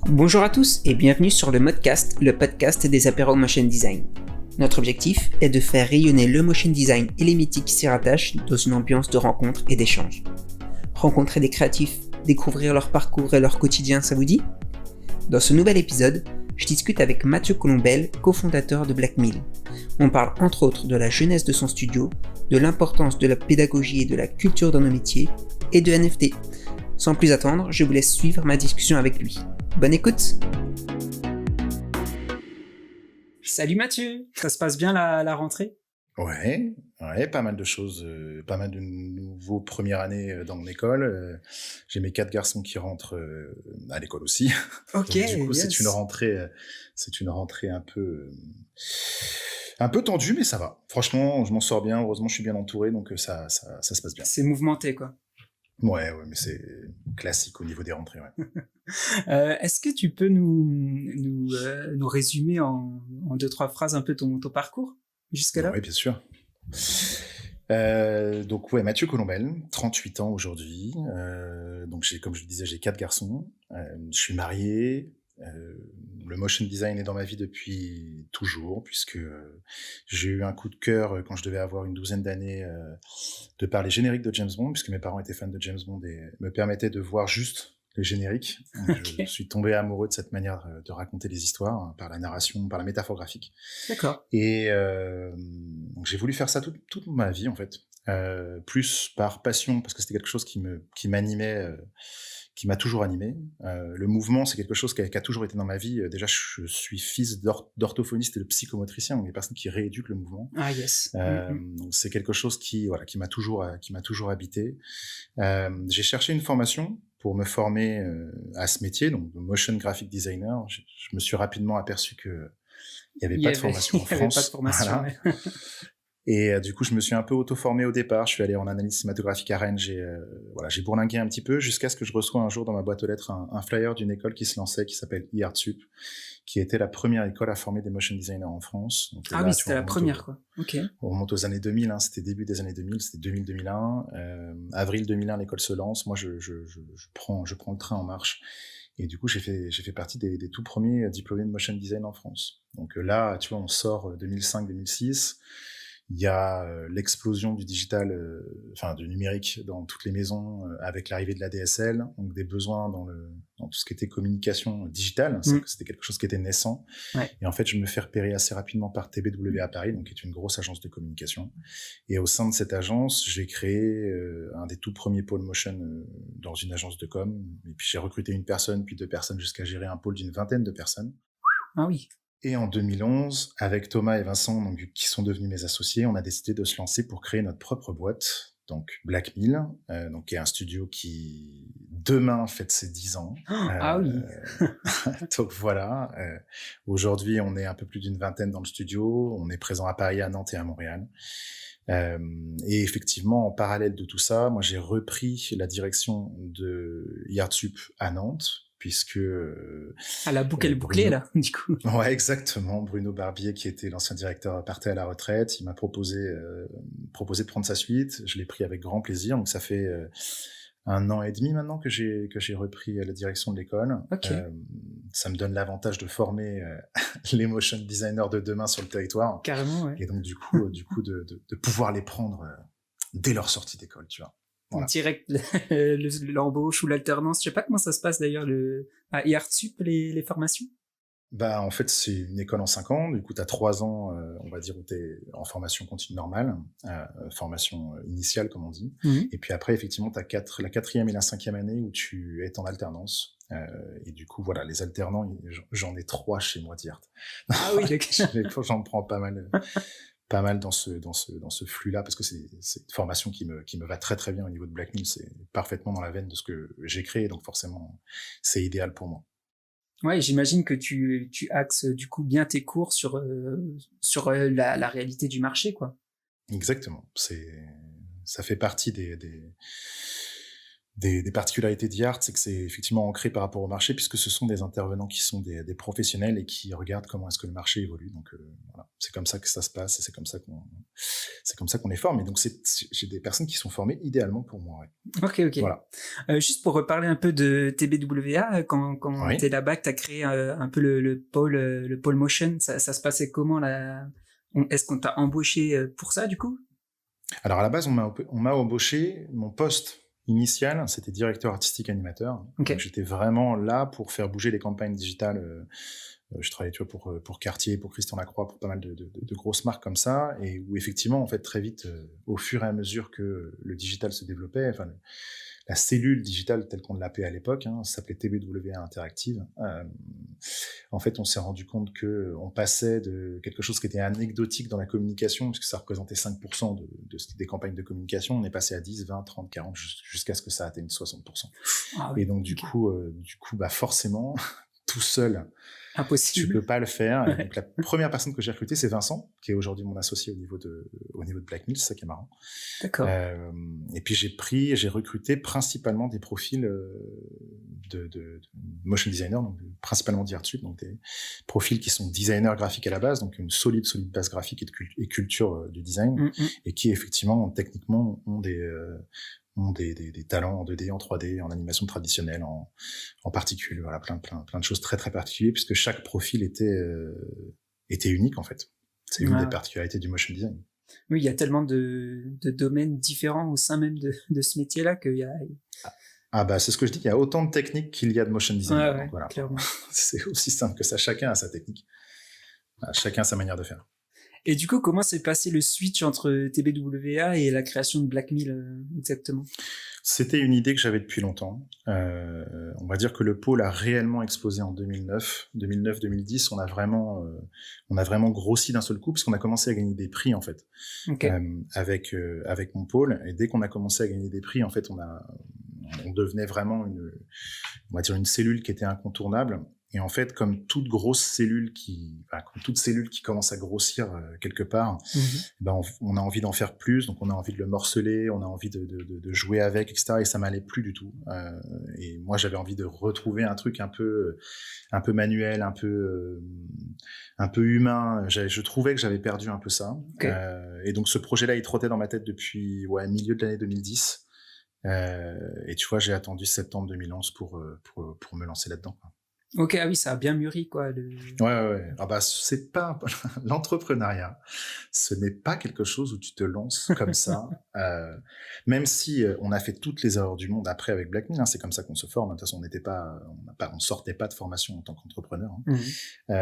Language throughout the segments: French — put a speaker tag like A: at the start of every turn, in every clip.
A: Bonjour à tous et bienvenue sur le Modcast, le podcast des apéros motion design. Notre objectif est de faire rayonner le motion design et les métiers qui s'y rattachent dans une ambiance de rencontre et d'échange. Rencontrer des créatifs, découvrir leur parcours et leur quotidien, ça vous dit ? Dans ce nouvel épisode, je discute avec Mathieu Colombel, cofondateur de Black Mill. On parle entre autres de la jeunesse de son studio, de l'importance de la pédagogie et de la culture dans nos métiers, et de NFT. Sans plus attendre, je vous laisse suivre ma discussion avec lui. Bonne écoute! Salut Mathieu, ça se passe bien la rentrée?
B: Ouais, pas mal de choses, pas mal de nouveaux premières années dans mon école. J'ai mes 4 garçons qui rentrent à l'école aussi.
A: Ok,
B: Donc du coup,
A: yes.
B: c'est une rentrée un peu tendue, mais ça va. Franchement, je m'en sors bien. Heureusement, je suis bien entouré, donc ça se passe bien.
A: C'est mouvementé quoi.
B: Ouais, mais c'est classique au niveau des rentrées. Ouais.
A: Est-ce que tu peux nous résumer en 2-3 phrases un peu ton parcours jusqu'à là?
B: Oui, bien sûr. Donc Mathieu Colombel, 38 ans aujourd'hui. Donc comme je le disais, j'ai 4 garçons. Je suis marié. Le motion design est dans ma vie depuis toujours, puisque j'ai eu un coup de cœur quand je devais avoir une douzaine d'années de par les génériques de James Bond, puisque mes parents étaient fans de James Bond et me permettaient de voir juste les génériques. Donc,
A: Okay.
B: Je suis tombé amoureux de cette manière de raconter les histoires, hein, par la narration, par la métaphore graphique.
A: D'accord.
B: Et donc j'ai voulu faire ça toute ma vie en fait, plus par passion parce que c'était quelque chose qui m'animait, qui m'a toujours animé. Le mouvement, c'est quelque chose qui a toujours été dans ma vie. Déjà, je suis fils d'orthophoniste et de psychomotricien, donc des personnes qui rééduquent le mouvement.
A: Ah yes.
B: Donc c'est quelque chose qui m'a toujours habité. J'ai cherché une formation pour me former à ce métier, donc motion graphic designer. Je me suis rapidement aperçu que il n'y avait pas de formation en France.
A: Il n'y avait pas de formation,
B: voilà.
A: ouais.
B: Et du coup, je me suis un peu auto-formé au départ. Je suis allé en analyse cinématographique à Rennes. J'ai bourlingué un petit peu jusqu'à ce que je reçois un jour dans ma boîte aux lettres un flyer d'une école qui se lançait, qui s'appelle IARTSUP, qui était la première école à former des motion designers en France. Donc,
A: Ah
B: là,
A: oui, c'était la première, quoi. Ok.
B: On remonte aux années 2000, hein, c'était début des années 2000, c'était 2000-2001. Avril 2001, l'école se lance. Moi, je prends le train en marche. Et du coup, j'ai fait partie des tout premiers diplômés de motion design en France. Donc là, tu vois, on sort 2005-2006. Il y a l'explosion du digital, du numérique dans toutes les maisons, avec l'arrivée de la DSL, donc des besoins dans tout ce qui était communication digitale. C'était quelque chose qui était naissant.
A: Ouais.
B: Et en fait, je me fais repérer assez rapidement par TBW à Paris, donc qui est une grosse agence de communication. Et au sein de cette agence, j'ai créé un des tout premiers pôles motion dans une agence de com. Et puis j'ai recruté une personne, puis 2 personnes, jusqu'à gérer un pôle d'une vingtaine de personnes.
A: Ah oui.
B: Et en 2011, avec Thomas et Vincent, donc, qui sont devenus mes associés, on a décidé de se lancer pour créer notre propre boîte, donc Black Mill, qui est un studio qui demain fête ses 10 ans.
A: Ah oui.
B: Donc voilà, aujourd'hui on est un peu plus d'une vingtaine dans le studio, on est présent à Paris, à Nantes et à Montréal. Et effectivement, en parallèle de tout ça, moi j'ai repris la direction de IARTSUP à Nantes, puisque
A: la boucle est bouclée là, du coup.
B: Ouais, exactement. Bruno Barbier, qui était l'ancien directeur, partait à la retraite. Il m'a proposé de prendre sa suite. Je l'ai pris avec grand plaisir. Donc ça fait 1 an et demi maintenant que j'ai repris la direction de l'école.
A: Okay.
B: Ça me donne l'avantage de former les motion designers de demain sur le territoire.
A: Carrément, ouais.
B: Et donc du coup de pouvoir les prendre dès leur sortie d'école, tu vois.
A: Voilà. Direct l'embauche ou l'alternance, je sais pas comment ça se passe d'ailleurs à IARTSUP les formations.
B: Bah en fait c'est une école en 5 ans, du coup t'as 3 ans on va dire où t'es en formation continue normale, formation initiale comme on dit, et puis après effectivement t'as la 4e et la 5e année où tu es en alternance, et du coup voilà, les alternants, j'en ai 3 chez moi d'IART.
A: Ah oui, d'accord.
B: J'en prends pas mal dans ce flux-là, parce que c'est une formation qui me va très très bien au niveau de Black Mill. C'est parfaitement dans la veine de ce que j'ai créé, donc forcément c'est idéal pour moi.
A: Ouais, j'imagine que tu axes du coup bien tes cours sur la réalité du marché, quoi.
B: Exactement. Ça fait partie des particularités d'Yart, c'est que c'est effectivement ancré par rapport au marché, puisque ce sont des intervenants qui sont des professionnels et qui regardent comment est-ce que le marché évolue. Donc voilà, c'est comme ça que ça se passe et c'est comme ça qu'on les forme. Et donc j'ai des personnes qui sont formées idéalement pour moi. Ouais.
A: Ok.
B: Voilà.
A: Juste pour reparler un peu de TBWA, quand
B: Oui.
A: t'es là-bas, que t'as créé un peu le pôle motion, ça se passait comment là? Est-ce qu'on t'a embauché pour ça du coup?
B: Alors à la base, on m'a embauché. Mon poste initial, c'était directeur artistique animateur.
A: Okay.
B: Donc j'étais vraiment là pour faire bouger les campagnes digitales. Je travaillais, tu vois, pour Cartier, pour Christian Lacroix, pour pas mal de grosses marques comme ça, et où effectivement, en fait, très vite, au fur et à mesure que le digital se développait, enfin, la cellule digitale telle qu'on l'appelait à l'époque, ça s'appelait TBWA Interactive. En fait, on s'est rendu compte que on passait de quelque chose qui était anecdotique dans la communication, puisque ça représentait 5% des campagnes de communication, on est passé à 10, 20, 30, 40, jusqu'à ce que ça atteigne 60%. Ah oui, et donc, du coup, bah, forcément, tout seul,
A: impossible.
B: Tu peux pas le faire. Et donc, la première personne que j'ai recrutée, c'est Vincent, qui est aujourd'hui mon associé au niveau de Black Mill, c'est ça qui est marrant.
A: D'accord.
B: Et puis j'ai recruté principalement des profils de motion designer, donc principalement d'Artsud, donc des profils qui sont designers graphiques à la base, donc une solide base graphique et culture du design, et qui effectivement techniquement ont des talents en 2D, en 3D, en animation traditionnelle, en particules, voilà, plein de choses très très particulières, puisque chaque profil était unique en fait. C'est une des particularités du motion design.
A: Oui, il y a tellement de domaines différents au sein même de ce métier-là qu'il y a.
B: Ah bah c'est ce que je dis, il y a autant de techniques qu'il y a de motion design.
A: Ouais,
B: donc voilà.
A: Clairement.
B: C'est aussi simple que ça. Chacun a sa technique. Chacun a sa manière de faire.
A: Et du coup, comment s'est passé le switch entre TBWA et la création de Black Mill exactement?
B: C'était une idée que j'avais depuis longtemps. On va dire que le pôle a réellement explosé en 2009-2010. On a vraiment grossi d'un seul coup, parce qu'on a commencé à gagner des prix en fait, avec mon pôle. Et dès qu'on a commencé à gagner des prix, en fait, on devenait vraiment une cellule qui était incontournable. Et en fait, comme toute cellule qui commence à grossir quelque part, on a envie d'en faire plus, donc on a envie de le morceler, on a envie de jouer avec, etc. Et ça m'allait plus du tout. Et moi, j'avais envie de retrouver un truc un peu manuel, un peu humain. Je trouvais que j'avais perdu un peu ça. Et donc ce projet-là, il trottait dans ma tête depuis milieu de l'année 2010. Et tu vois, j'ai attendu septembre 2011 pour me lancer là-dedans.
A: Ok, ah oui, ça a bien mûri, quoi.
B: Ouais. Ah bah, c'est pas l'entrepreneuriat. Ce n'est pas quelque chose où tu te lances comme ça. Même si on a fait toutes les erreurs du monde après avec Black Mill, c'est comme ça qu'on se forme. De toute façon, on sortait pas de formation en tant qu'entrepreneur.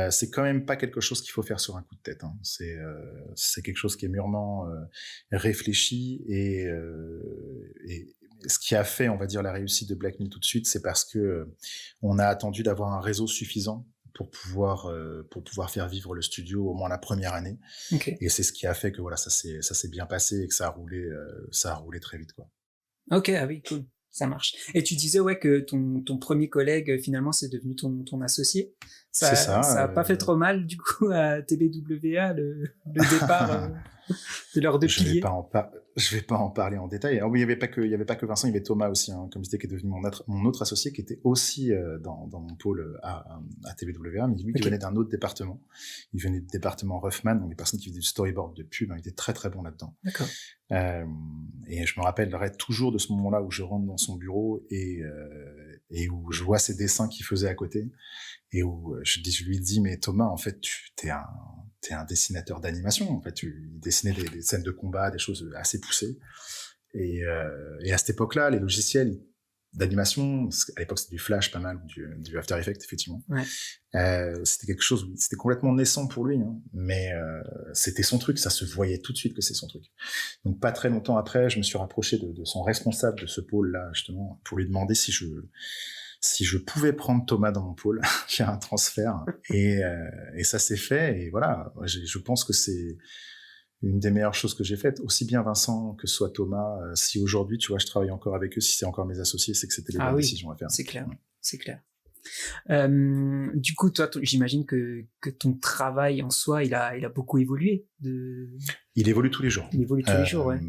B: C'est quand même pas quelque chose qu'il faut faire sur un coup de tête. C'est quelque chose qui est mûrement réfléchi et ce qui a fait, on va dire, la réussite de Black Mill tout de suite, c'est parce que on a attendu d'avoir un réseau suffisant pour pouvoir faire vivre le studio au moins la première année. Et c'est ce qui a fait que voilà, ça s'est bien passé et que ça a roulé très vite, quoi.
A: Ok, ah oui, cool. Ça marche. Et tu disais que ton premier collègue finalement c'est devenu ton associé.
B: C'est ça.
A: Ça a pas fait trop mal du coup à TBWA le départ de leurs deux piliers.
B: Je vais pas en parler en détail. Alors oui, il y avait pas que Vincent, il y avait Thomas aussi, comme je disais, qui est devenu mon autre associé, qui était aussi dans mon pôle à TBWA, mais lui qui venait d'un autre département. Il venait du département Ruffman, donc des personnes qui faisaient du storyboard de pub. Il était très très bon là-dedans.
A: D'accord.
B: Et je me rappellerai toujours de ce moment-là où je rentre dans son bureau et où je vois ses dessins qu'il faisait à côté et où je lui dis, mais Thomas, en fait, t'es un dessinateur d'animation. En fait, tu dessinais des scènes de combat, des choses assez poussées. Et à cette époque-là, les logiciels d'animation, à l'époque c'était du Flash pas mal, du After Effects effectivement.
A: Ouais.
B: C'était quelque chose, c'était complètement naissant pour lui, mais c'était son truc, ça se voyait tout de suite que c'est son truc. Donc pas très longtemps après, je me suis rapproché de son responsable de ce pôle-là justement pour lui demander si je pouvais prendre Thomas dans mon pôle, faire un transfert, et ça s'est fait. Et voilà, je pense que c'est une des meilleures choses que j'ai faites, aussi bien Vincent que ce soit Thomas. Si aujourd'hui, tu vois, je travaille encore avec eux, si c'est encore mes associés, c'est que c'était les bonnes décisions à faire.
A: C'est clair, c'est clair. Du coup, toi, j'imagine que ton travail en soi, il a beaucoup évolué.
B: Il évolue tous les jours.
A: Il évolue tous les jours, ouais.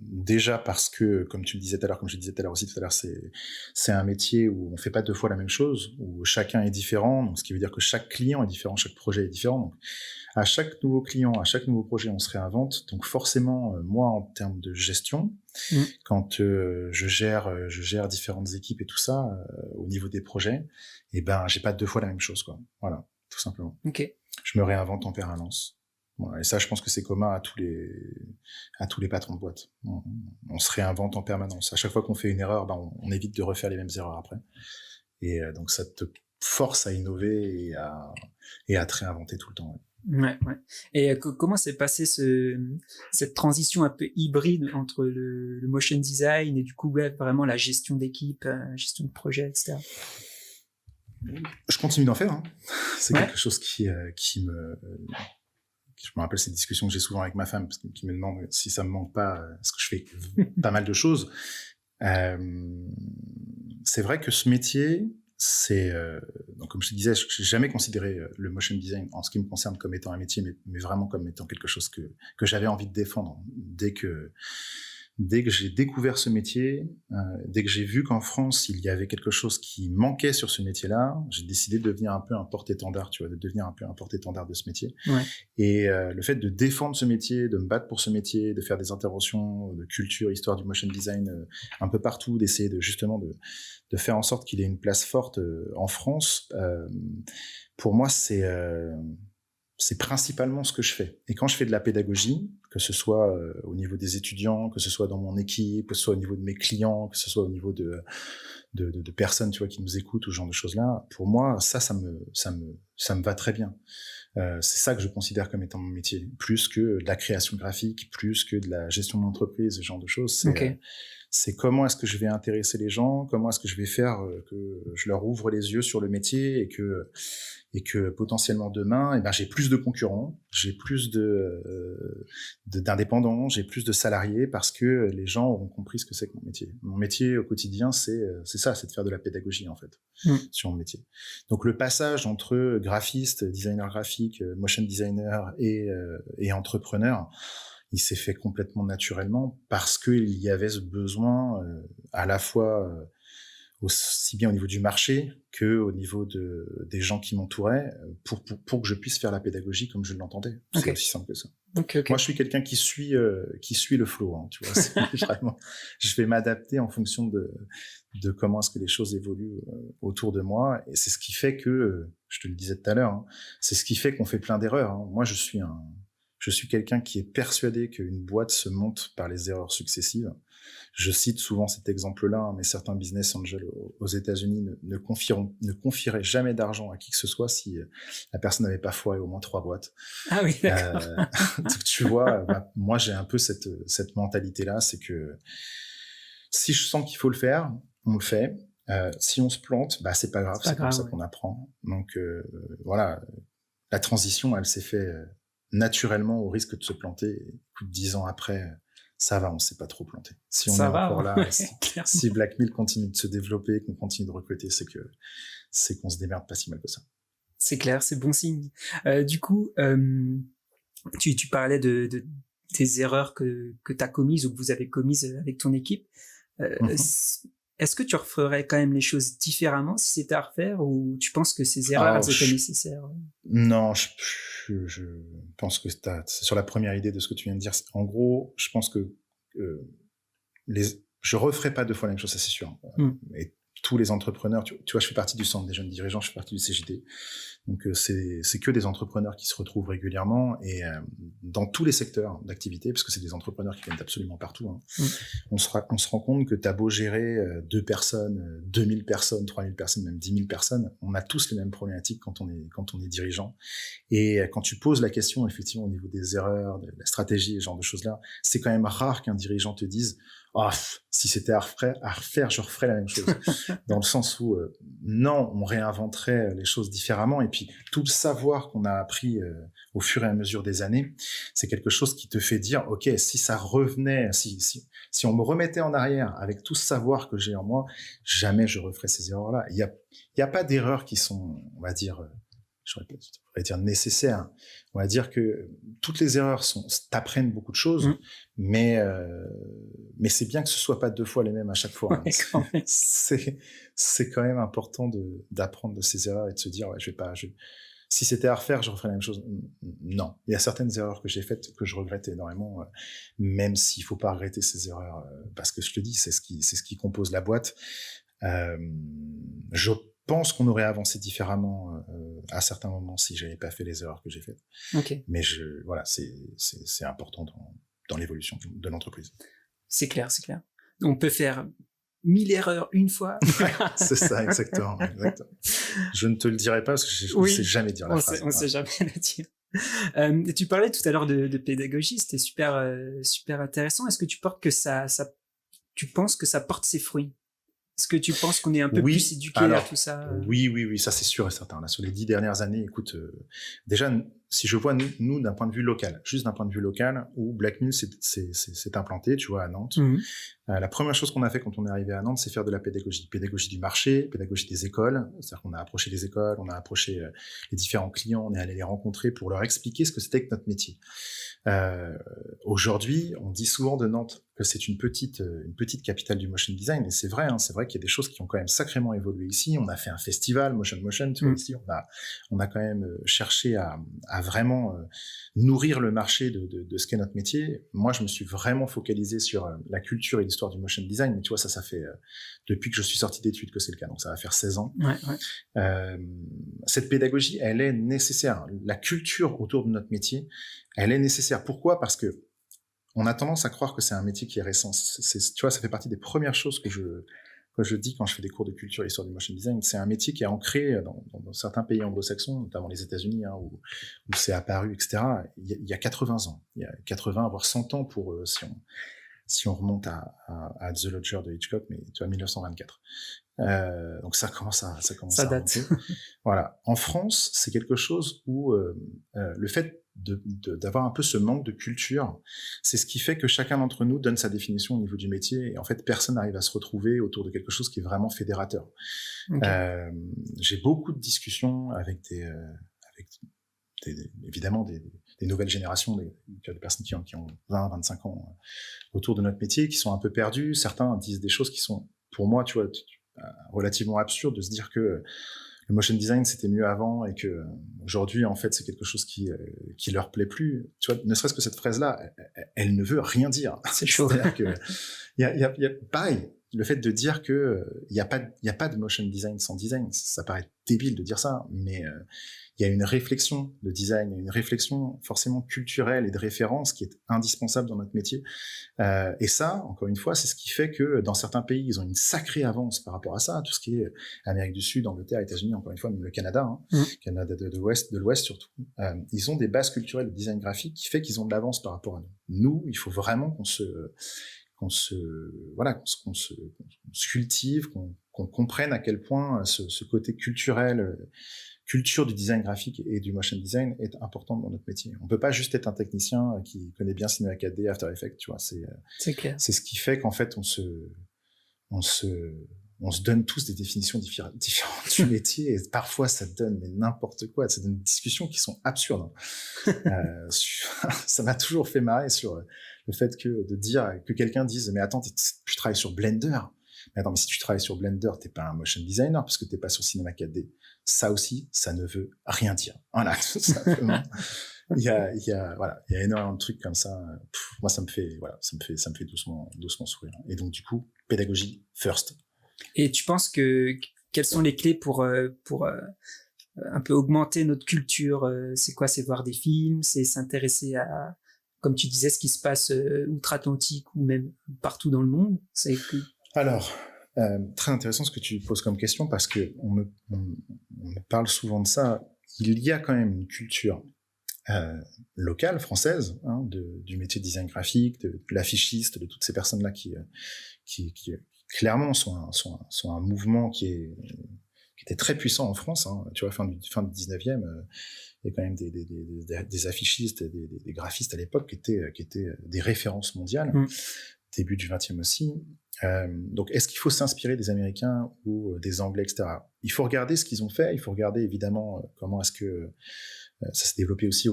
B: Déjà parce que, comme tu le disais tout à l'heure, comme je disais tout à l'heure aussi tout à l'heure, c'est un métier où on fait pas deux fois la même chose, où chacun est différent, donc ce qui veut dire que chaque client est différent, chaque projet est différent. Donc, à chaque nouveau client, à chaque nouveau projet, on se réinvente. Donc forcément, moi, en termes de gestion, quand je gère différentes équipes et tout ça, au niveau des projets, et ben, j'ai pas deux fois la même chose, quoi. Voilà, tout simplement.
A: Ok.
B: Je me réinvente en permanence. Voilà, et ça, je pense que c'est commun à tous les patrons de boîte. On se réinvente en permanence. À chaque fois qu'on fait une erreur, ben, on évite de refaire les mêmes erreurs après. Et donc, ça te force à innover et à te réinventer tout le temps.
A: Ouais. Et comment s'est passée cette transition un peu hybride entre le motion design et du coup, vraiment la gestion d'équipe, gestion de projet, etc.
B: Je continue d'en faire. Hein. C'est quelque chose qui me... Je me rappelle ces discussions que j'ai souvent avec ma femme, parce qui me demande si ça me manque pas, parce que je fais pas mal de choses. C'est vrai que ce métier, donc comme je te disais, je n'ai jamais considéré le motion design en ce qui me concerne comme étant un métier, mais vraiment comme étant quelque chose que j'avais envie de défendre. Dès que j'ai découvert ce métier, dès que j'ai vu qu'en France, il y avait quelque chose qui manquait sur ce métier-là, j'ai décidé de devenir un peu un porte-étendard, tu vois, de devenir un peu un porte-étendard de ce métier. Ouais. Et le fait de défendre ce métier, de me battre pour ce métier, de faire des interventions de culture, histoire du motion design un peu partout, d'essayer justement de faire en sorte qu'il ait une place forte en France, pour moi, c'est principalement ce que je fais. Et quand je fais de la pédagogie, que ce soit au niveau des étudiants, que ce soit dans mon équipe, que ce soit au niveau de mes clients, que ce soit au niveau de personnes, tu vois, qui nous écoutent ou ce genre de choses-là, pour moi, ça me va très bien. C'est ça que je considère comme étant mon métier, plus que de la création graphique, plus que de la gestion d'entreprise, ce genre de choses. C'est comment est-ce que je vais intéresser les gens, comment est-ce que je vais faire que je leur ouvre les yeux sur le métier et que potentiellement demain, j'ai plus de concurrents, j'ai plus d'indépendants, j'ai plus de salariés parce que les gens auront compris ce que c'est que mon métier. Mon métier au quotidien, c'est ça, c'est de faire de la pédagogie en fait sur mon métier. Donc le passage entre graphiste, designer graphique, motion designer et entrepreneur, il s'est fait complètement naturellement parce qu'il y avait ce besoin à la fois aussi bien au niveau du marché que au niveau des gens qui m'entouraient pour que je puisse faire la pédagogie comme je l'entendais. C'est aussi simple que ça. Okay. Moi, je suis quelqu'un qui suit le flow, hein, tu vois. Vraiment, je vais m'adapter en fonction de comment est-ce que les choses évoluent autour de moi, et c'est ce qui fait que, je te le disais tout à l'heure, hein, c'est ce qui fait qu'on fait plein d'erreurs. Hein. Moi, je suis quelqu'un qui est persuadé qu'une boîte se monte par les erreurs successives. Je cite souvent cet exemple-là, hein, mais certains business angels aux États-Unis ne confieraient jamais d'argent à qui que ce soit si la personne n'avait pas foiré au moins 3 boîtes.
A: Ah oui, d'accord.
B: Donc, tu vois, moi j'ai un peu cette mentalité-là, c'est que si je sens qu'il faut le faire, on le fait. Si on se plante, c'est pas grave, c'est comme ça qu'on apprend. Donc voilà, la transition, elle s'est fait naturellement au risque de se planter. Écoute, 10 ans après, ça va, on s'est pas trop planté. Si on est encore là, si Black Mill continue de se développer, qu'on continue de recruter, c'est qu'on se démerde pas si mal que ça.
A: C'est clair, c'est bon signe. Du coup, tu parlais des erreurs que t'as commises ou que vous avez commises avec ton équipe. Est-ce que tu referais quand même les choses différemment si c'était à refaire, ou tu penses que ces erreurs étaient nécessaires?
B: Non, je pense que c'est sur la première idée de ce que tu viens de dire. En gros, je pense que je referai pas deux fois la même chose, ça c'est sûr. Et tous les entrepreneurs, tu vois, je fais partie du centre des jeunes dirigeants, je fais partie du CJD. Donc c'est que des entrepreneurs qui se retrouvent régulièrement et dans tous les secteurs d'activité, parce que c'est des entrepreneurs qui viennent d'absolument partout. Hein. On se rend compte que t'as beau gérer 2 personnes, 2000 personnes, 3000 personnes, même 10 000 personnes, on a tous les mêmes problématiques quand on est dirigeant. Et quand tu poses la question, effectivement, au niveau des erreurs, de la stratégie, ce genre de choses-là, c'est quand même rare qu'un dirigeant te dise si c'était à refaire, je referais la même chose. Dans le sens où, non, on réinventerait les choses différemment. Et puis, tout le savoir qu'on a appris au fur et à mesure des années, c'est quelque chose qui te fait dire, OK, si ça revenait, si on me remettait en arrière avec tout ce savoir que j'ai en moi, jamais je referais ces erreurs-là. Il y a pas d'erreurs qui sont, on va dire, devrais dire nécessaire. On va dire que toutes les erreurs t'apprennent beaucoup de choses, mais c'est bien que ce soit pas 2 fois les mêmes à chaque fois.
A: Ouais, quand même.
B: C'est quand même important d'apprendre de ces erreurs et de se dire, ouais, si c'était à refaire, je referais la même chose. Non. Il y a certaines erreurs que j'ai faites que je regrette énormément, même s'il faut pas regretter ces erreurs, parce que je te dis, c'est ce qui compose la boîte. Je pense qu'on aurait avancé différemment à certains moments si j'avais pas fait les erreurs que j'ai faites.
A: Ok.
B: Mais voilà, c'est important dans l'évolution de l'entreprise.
A: C'est clair. On peut faire 1000 erreurs une fois.
B: C'est ça, exactement. Je ne te le dirai pas parce que je ne sais jamais dire la phrase.
A: On sait jamais la dire. Tu parlais tout à l'heure de pédagogie, c'était super intéressant. Est-ce que tu penses que ça porte ses fruits? Est-ce que tu penses qu'on est un peu plus éduqué à tout ça?
B: Oui, ça c'est sûr et certain. Là, sur les 10 dernières années, écoute, déjà, si je vois nous d'un point de vue local, juste d'un point de vue local, où Black Mill s'est implanté, tu vois, à Nantes. La première chose qu'on a fait quand on est arrivé à Nantes, c'est faire de la pédagogie. Pédagogie du marché, pédagogie des écoles. C'est-à-dire qu'on a approché les écoles, on a approché les différents clients, on est allé les rencontrer pour leur expliquer ce que c'était que notre métier. Aujourd'hui, on dit souvent de Nantes que c'est une petite capitale du motion design, et c'est vrai, hein, c'est vrai qu'il y a des choses qui ont quand même sacrément évolué ici. On a fait un festival Motion, tu vois, ici, on a quand même cherché à vraiment nourrir le marché de ce qu'est notre métier. Moi, je me suis vraiment focalisé sur la culture et l'histoire du motion design, mais tu vois, ça fait depuis que je suis sorti d'études que c'est le cas, donc ça va faire 16 ans.
A: Ouais.
B: Cette pédagogie, elle est nécessaire. La culture autour de notre métier, elle est nécessaire. Pourquoi ? Parce que on a tendance à croire que c'est un métier qui est récent. Tu vois, ça fait partie des premières choses que je dis quand je fais des cours de culture et histoire du motion design. C'est un métier qui est ancré dans certains pays anglo-saxons, notamment les États-Unis, hein, où c'est apparu, etc. Il y a 80 ans. Il y a 80, voire 100 ans pour si on remonte à The Lodger de Hitchcock, mais tu vois, 1924. Donc ça commence à
A: date.
B: Voilà. En France, c'est quelque chose où le fait d'avoir un peu ce manque de culture, c'est ce qui fait que chacun d'entre nous donne sa définition au niveau du métier, et en fait personne n'arrive à se retrouver autour de quelque chose qui est vraiment fédérateur. Okay. J'ai beaucoup de discussions avec évidemment des nouvelles générations, des personnes qui ont 20, 25 ans autour de notre métier, qui sont un peu perdus. Certains disent des choses qui sont, pour moi, tu vois, relativement absurdes, de se dire que le motion design c'était mieux avant et que aujourd'hui en fait c'est quelque chose qui leur plaît plus. Tu vois, ne serait-ce que cette phrase-là, elle ne veut rien dire.
A: C'est chaud.
B: C'est-à-dire que il y a pareil, le fait de dire que il y a pas de motion design sans design, ça paraît débile de dire ça, mais il y a une réflexion de design, il y a une réflexion forcément culturelle et de référence qui est indispensable dans notre métier. Et ça, encore une fois, c'est ce qui fait que dans certains pays, ils ont une sacrée avance par rapport à ça, tout ce qui est Amérique du Sud, Angleterre, États-Unis, encore une fois, même le Canada, Canada de l'Ouest surtout. Ils ont des bases culturelles de design graphique qui fait qu'ils ont de l'avance par rapport à nous. Nous, il faut vraiment qu'on se cultive, qu'on comprenne à quel point ce côté culturel, culture du design graphique et du motion design est importante dans notre métier. On peut pas juste être un technicien qui connaît bien Cinema 4D, After Effects, tu vois,
A: c'est clair.
B: C'est ce qui fait qu'en fait on se donne tous des définitions différentes du métier, et parfois ça donne n'importe quoi, ça donne des discussions qui sont absurdes. Ça m'a toujours fait marrer sur le fait de dire que quelqu'un dise mais attends, tu travailles sur Blender. Mais attends, mais si tu travailles sur Blender, t'es pas un motion designer parce que t'es pas sur Cinema 4D. Ça aussi, ça ne veut rien dire. Voilà, tout simplement. Il y a énormément de trucs comme ça. Moi, ça me fait doucement sourire. Et donc, du coup, pédagogie first.
A: Et tu penses quelles sont les clés pour un peu augmenter notre culture? C'est quoi? C'est voir des films, c'est s'intéresser à, comme tu disais, ce qui se passe outre-Atlantique ou même partout dans le monde.
B: Alors, très intéressant ce que tu poses comme question, parce que on me parle souvent de ça. Il y a quand même une culture locale, française, hein, du métier de design graphique, de l'affichiste, de toutes ces personnes-là qui clairement sont un mouvement qui était très puissant en France. Hein. Tu vois, fin du 19e, il y a quand même des affichistes, des graphistes à l'époque qui étaient des références mondiales. Début du 20e aussi. Donc, est-ce qu'il faut s'inspirer des Américains ou des Anglais, etc. Il faut regarder ce qu'ils ont fait. Il faut regarder évidemment comment est-ce que ça s'est développé aussi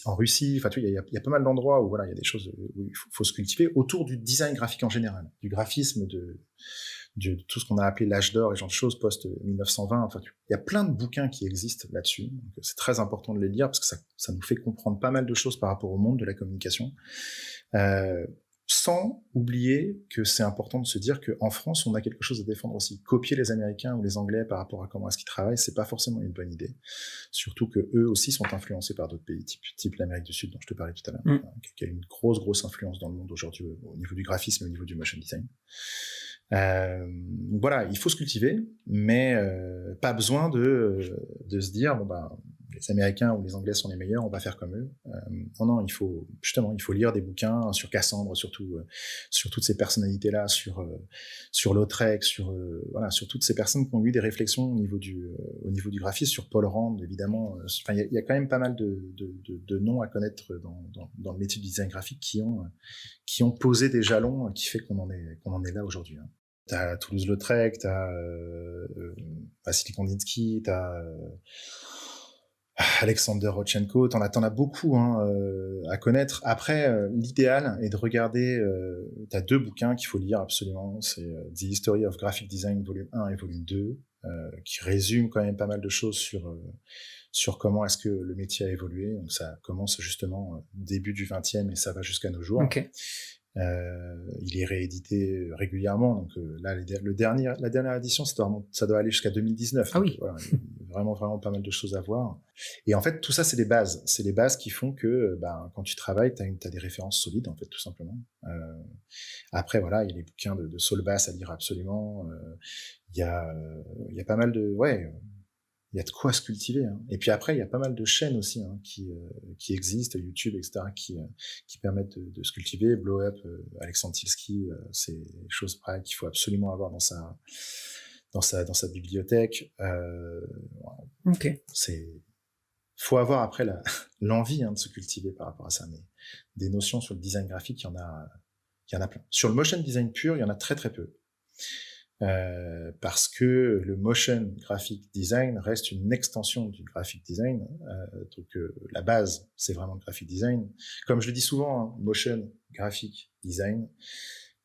B: en Russie. Enfin, tu vois, il y a pas mal d'endroits où voilà, il y a des choses où il faut se cultiver autour du design graphique en général, du graphisme, de tout ce qu'on a appelé l'âge d'or et genre de choses post 1920. Enfin, il y a plein de bouquins qui existent là-dessus. Donc, c'est très important de les lire parce que ça nous fait comprendre pas mal de choses par rapport au monde de la communication. Sans oublier que c'est important de se dire qu'en France, on a quelque chose à défendre aussi. Copier les Américains ou les Anglais par rapport à comment est-ce qu'ils travaillent, c'est pas forcément une bonne idée. Surtout que eux aussi sont influencés par d'autres pays, type l'Amérique du Sud dont je te parlais tout à l'heure, qui a une grosse influence dans le monde aujourd'hui au niveau du graphisme et au niveau du motion design. Voilà, il faut se cultiver, mais pas besoin de se dire bon bah les Américains ou les Anglais sont les meilleurs, on va faire comme eux. Non, il faut lire des bouquins sur Cassandre, surtout sur toutes ces personnalités-là, sur Lautrec, sur toutes ces personnes qui ont eu des réflexions au niveau du graphisme, sur Paul Rand, évidemment. Enfin, il y a quand même pas mal de noms à connaître dans le métier du design graphique qui ont posé des jalons qui fait qu'on en est là aujourd'hui. Hein. T'as Toulouse-Lautrec, t'as Vassili Kandinsky, t'as Alexander Rodchenko, t'en as beaucoup à connaître. Après, l'idéal est de regarder, t'as 2 bouquins qu'il faut lire absolument, c'est The History of Graphic Design volume 1 et volume 2, qui résument quand même pas mal de choses sur comment est-ce que le métier a évolué. Donc ça commence justement début du 20e et ça va jusqu'à nos jours.
A: Okay.
B: Il est réédité régulièrement, donc là la dernière édition ça doit aller jusqu'à 2019.
A: Ah
B: donc,
A: oui.
B: Voilà, il y a vraiment pas mal de choses à voir. Et en fait tout ça c'est les bases qui font que quand tu travailles t'as des références solides en fait tout simplement. Après voilà il y a les bouquins de Saul Bass à lire absolument. Il y a pas mal de il y a de quoi se cultiver. Hein. Et puis après, il y a pas mal de chaînes aussi qui existent, YouTube, etc., qui permettent de se cultiver. Blow Up, Alexandre Tilsky, c'est des choses pareilles qu'il faut absolument avoir dans sa bibliothèque.
A: Ok.
B: Faut avoir après l'envie de se cultiver par rapport à ça. Mais des notions sur le design graphique, il y en a plein. Sur le motion design pur, il y en a très très peu. Parce que le motion graphic design reste une extension du graphic design. Donc la base, c'est vraiment le graphic design. Comme je le dis souvent, motion graphic design,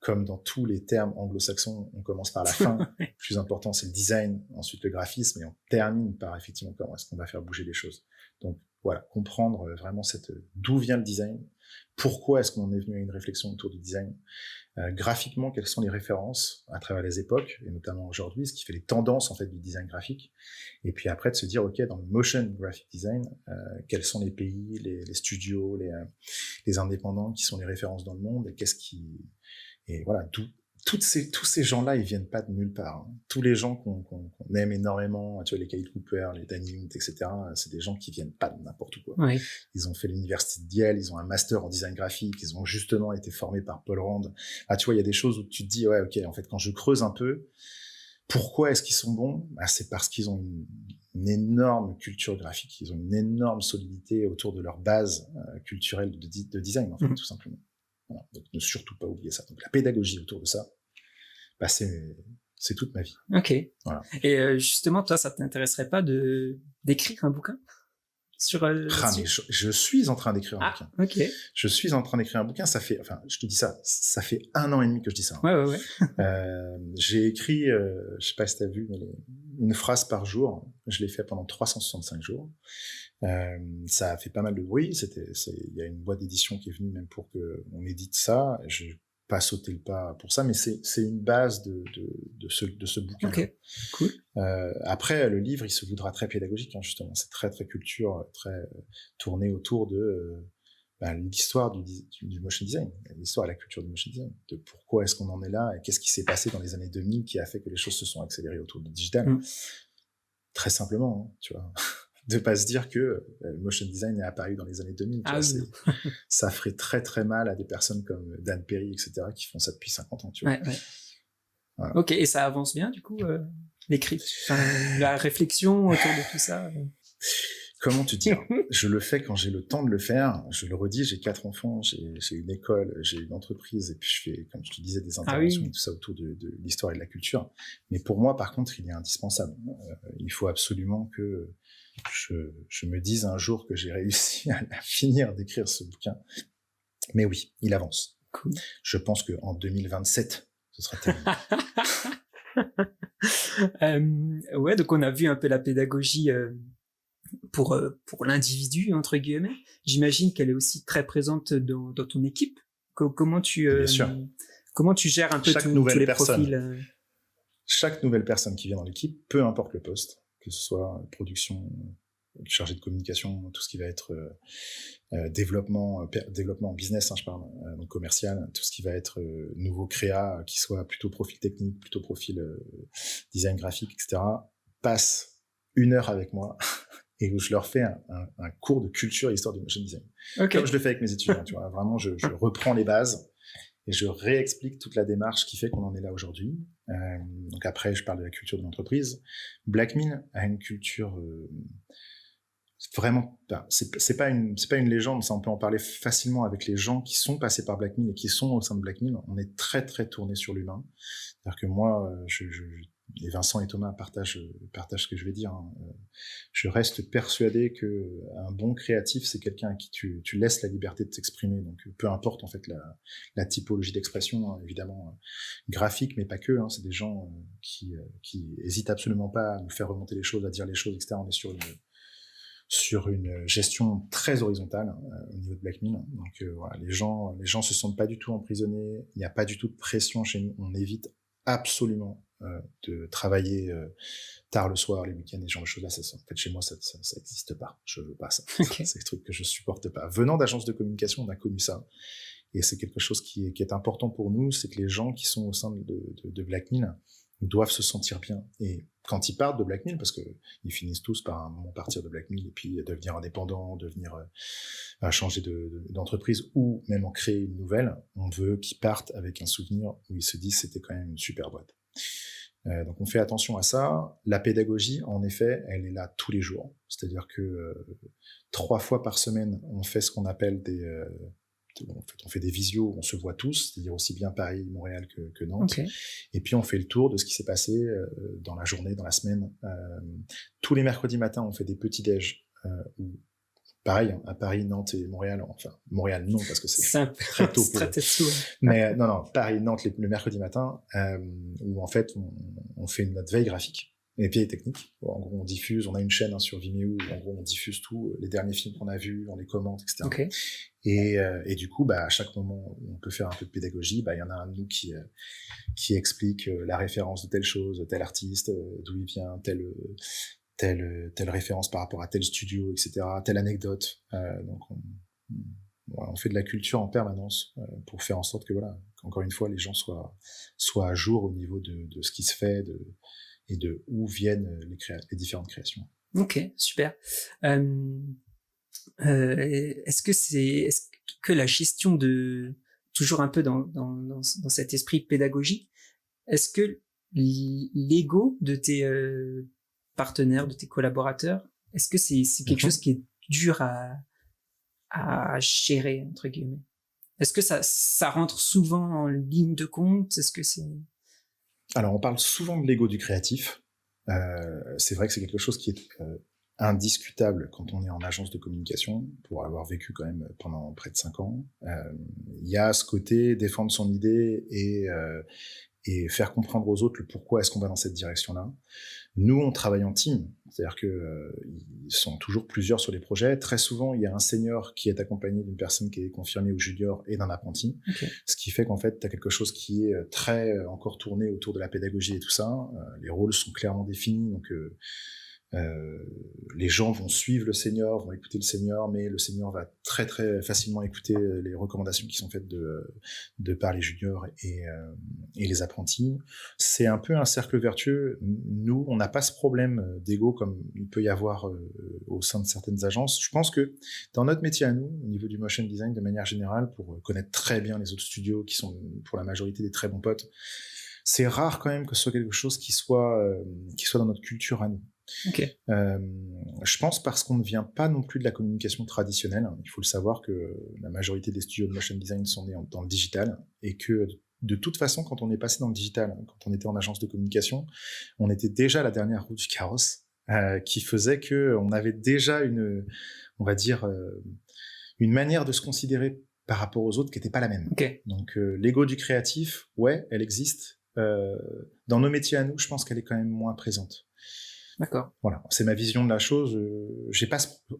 B: comme dans tous les termes anglo-saxons, on commence par la fin. Le plus important, c'est le design, ensuite le graphisme, et on termine par effectivement comment est-ce qu'on va faire bouger les choses. Donc voilà, comprendre vraiment d'où vient le design, pourquoi est-ce qu'on est venu à une réflexion autour du design, graphiquement, quelles sont les références à travers les époques, et notamment aujourd'hui, ce qui fait les tendances en fait du design graphique, et puis après de se dire, ok, dans le motion graphic design, quels sont les pays, les studios, les indépendants qui sont les références dans le monde, et voilà, tous ces gens-là, ils viennent pas de nulle part. Hein. Tous les gens qu'on aime énormément, tu vois, les Kyle Cooper, les Danny Mint, etc., c'est des gens qui viennent pas de n'importe où, quoi.
A: Oui.
B: Ils ont fait l'université de Yale, ils ont un master en design graphique, ils ont justement été formés par Paul Rand. Ah, tu vois, il y a des choses où tu te dis, ouais, ok, en fait, quand je creuse un peu, pourquoi est-ce qu'ils sont bons? C'est parce qu'ils ont une énorme culture graphique, ils ont une énorme solidité autour de leur base culturelle de design, en fait, tout simplement. Voilà. Donc, ne surtout pas oublier ça. Donc, la pédagogie autour de ça, c'est toute ma vie.
A: Ok.
B: Voilà.
A: Et justement, toi, ça t'intéresserait pas d'écrire un bouquin sur
B: mais je suis en train d'écrire un bouquin.
A: Ok.
B: Je suis en train d'écrire un bouquin. Je te dis ça fait 1 an et demi que je dis ça.
A: Hein. Ouais.
B: J'ai écrit, je sais pas si t'as vu, mais une phrase par jour. Je l'ai fait pendant 365 jours. Ça a fait pas mal de bruit. Il y a une boîte d'édition qui est venue même pour que on édite ça. Je pas sauter le pas pour ça, mais c'est une base de ce bouquin.
A: Ok, cool.
B: Après, le livre, il se voudra très pédagogique, hein, justement. C'est très très culture, très tourné autour de l'histoire du motion design, l'histoire et la culture du motion design, de pourquoi est-ce qu'on en est là et qu'est-ce qui s'est passé dans les années 2000 qui a fait que les choses se sont accélérées autour du digital. Très simplement, hein, tu vois. De pas se dire que le motion design est apparu dans les années 2000. Ça ferait très très mal à des personnes comme Dan Perry, etc., qui font ça depuis 50 ans. Tu vois.
A: Ouais. Voilà. Ok, et ça avance bien du coup, la réflexion autour de tout ça
B: Comment te dire? Je le fais quand j'ai le temps de le faire. Je le redis, j'ai 4 enfants, j'ai une école, j'ai une entreprise et puis je fais, comme je te disais, des interventions et tout ça autour de l'histoire et de la culture. Mais pour moi, par contre, il est indispensable. Il faut absolument que je me dise un jour que j'ai réussi à finir d'écrire ce bouquin. Mais oui, il avance.
A: Cool.
B: Je pense qu'en 2027, ce sera terminé.
A: Ouais, donc on a vu un peu la pédagogie pour l'individu, entre guillemets. J'imagine qu'elle est aussi très présente dans ton équipe. Comment tu gères un peu tous les profils
B: Chaque nouvelle personne qui vient dans l'équipe, peu importe le poste, que ce soit production, chargé de communication, tout ce qui va être développement business, je parle, donc commercial, tout ce qui va être nouveau créa, qui soit plutôt profil technique, plutôt profil design graphique, etc., passe 1 heure avec moi et où je leur fais un cours de culture et histoire du motion design. Okay. Comme je le fais avec mes étudiants, tu vois, vraiment, je reprends les bases et je réexplique toute la démarche qui fait qu'on en est là aujourd'hui. Donc après, je parle de la culture de l'entreprise. Blackmill a une culture vraiment, c'est pas une légende, ça on peut en parler facilement avec les gens qui sont passés par Blackmill et qui sont au sein de Blackmill. On est très très tourné sur l'humain. C'est-à-dire que moi, et Vincent et Thomas partagent ce que je vais dire. Hein. Je reste persuadé que un bon créatif, c'est quelqu'un à qui tu laisses la liberté de t'exprimer. Donc, peu importe en fait la typologie d'expression, hein, évidemment graphique, mais pas que. Hein, c'est des gens qui hésitent absolument pas à nous faire remonter les choses, à dire les choses, etc. On est sur une gestion très horizontale au niveau de Blackmill. Donc voilà, les gens se sentent pas du tout emprisonnés. Il n'y a pas du tout de pression chez nous. On évite absolument de travailler tard le soir, les week-ends, et ce genre de choses-là. En fait, chez moi, ça n'existe pas. Je veux pas ça. Okay. C'est des trucs que je supporte pas. Venant d'agences de communication, on a connu ça. Et c'est quelque chose qui est important pour nous, c'est que les gens qui sont au sein de Blackmill doivent se sentir bien. Et quand ils partent de Blackmill, parce que ils finissent tous par un moment partir de Blackmill et puis devenir indépendants, devenir changer d'entreprise ou même en créer une nouvelle, on veut qu'ils partent avec un souvenir où ils se disent c'était quand même une super boîte. Donc on fait attention à ça. La pédagogie, en effet, elle est là tous les jours. C'est-à-dire que 3 fois par semaine, on fait ce qu'on appelle on fait des visios, on se voit tous, c'est-à-dire aussi bien Paris, Montréal que Nantes. Okay. Et puis on fait le tour de ce qui s'est passé dans la journée, dans la semaine. Tous les mercredis matins, on fait des petits déj où pareil, à Paris, Nantes et Montréal, enfin Montréal non parce que c'est très tôt pour mais non, Paris, Nantes le mercredi matin où en fait on fait notre veille graphique. Et puis technique. Bon, en gros, on diffuse, on a une chaîne sur Vimeo, où en gros, on diffuse tout, les derniers films qu'on a vus, on les commente, etc.
A: Okay.
B: Et du coup, à chaque moment où on peut faire un peu de pédagogie, il y en a un de nous qui explique la référence de telle chose, tel artiste, d'où il vient, telle référence par rapport à tel studio, etc., telle anecdote. Donc, on fait de la culture en permanence pour faire en sorte que, voilà, encore une fois, les gens soient à jour au niveau de ce qui se fait, et de où viennent les différentes créations.
A: Ok, super. Est-ce que la gestion toujours un peu dans cet esprit pédagogique, est-ce que l'ego de tes partenaires, de tes collaborateurs, est-ce que c'est quelque chose qui est dur à gérer, entre guillemets? Est-ce que ça rentre souvent en ligne de compte? Est-ce que c'est...
B: Alors, on parle souvent de l'ego du créatif. C'est vrai que c'est quelque chose qui est indiscutable quand on est en agence de communication, pour avoir vécu quand même pendant près de 5 ans. Il y a ce côté défendre son idée et faire comprendre aux autres le pourquoi est-ce qu'on va dans cette direction-là. Nous, on travaille en team, c'est-à-dire que ils sont toujours plusieurs sur les projets. Très souvent, il y a un senior qui est accompagné d'une personne qui est confirmée ou junior et d'un apprenti,
A: okay.
B: Ce qui fait qu'en fait, tu as quelque chose qui est très encore tourné autour de la pédagogie et tout ça. Les rôles sont clairement définis, donc les gens vont suivre le senior, vont écouter le senior, mais le senior va très très facilement écouter les recommandations qui sont faites de par les juniors et les apprentis. C'est un peu un cercle vertueux. Nous, on n'a pas ce problème d'ego comme il peut y avoir au sein de certaines agences. Je pense que dans notre métier à nous, au niveau du motion design de manière générale, pour connaître très bien les autres studios qui sont pour la majorité des très bons potes, c'est rare quand même que ce soit quelque chose qui soit dans notre culture à nous.
A: Ok.
B: Je pense parce qu'on ne vient pas non plus de la communication traditionnelle. Il faut le savoir que la majorité des studios de motion design sont nés dans le digital et que de toute façon, quand on est passé dans le digital, quand on était en agence de communication, on était déjà à la dernière roue du carrosse, qui faisait que on avait déjà on va dire, une manière de se considérer par rapport aux autres qui n'était pas la même.
A: Ok.
B: Donc l'ego du créatif, ouais, elle existe. Dans nos métiers à nous, je pense qu'elle est quand même moins présente.
A: D'accord.
B: Voilà, c'est ma vision de la chose.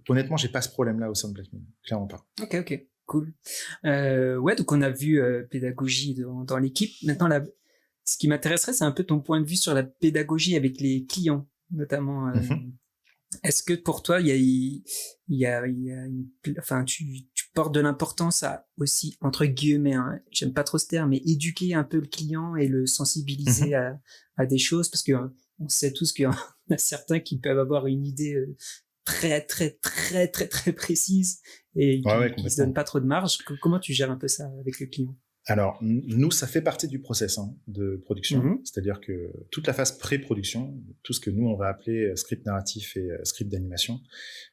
B: Honnêtement, j'ai pas ce problème-là au sein de Blackmin, clairement pas.
A: Ok, cool. Ouais, donc on a vu pédagogie dans l'équipe. Maintenant, ce qui m'intéresserait, c'est un peu ton point de vue sur la pédagogie avec les clients, notamment. Est-ce que pour toi, enfin, tu portes de l'importance à aussi, entre guillemets, hein, j'aime pas trop ce terme, mais éduquer un peu le client et le sensibiliser à des choses, parce que on sait tous qu'il y en a certains qui peuvent avoir une idée très précise et qui se donnent pas trop de marge. Comment tu gères un peu ça avec le client?
B: Alors, nous, ça fait partie du process de production. C'est-à-dire que toute la phase pré-production, tout ce que nous, on va appeler script narratif et script d'animation,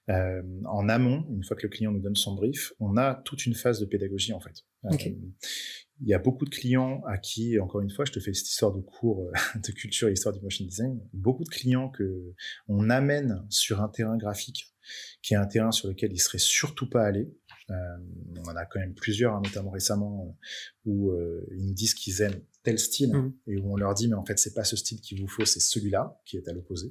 B: en amont, une fois que le client nous donne son brief, on a toute une phase de pédagogie, en fait. Il y a beaucoup de clients à qui, encore une fois, je te fais cette histoire de cours de culture et histoire du motion design, beaucoup de clients que on amène sur un terrain graphique, qui est un terrain sur lequel ils seraient surtout pas allés. On en a quand même plusieurs, notamment récemment, où ils nous disent qu'ils aiment tel style et où on leur dit mais en fait c'est pas ce style qu'il vous faut, c'est celui-là qui est à l'opposé.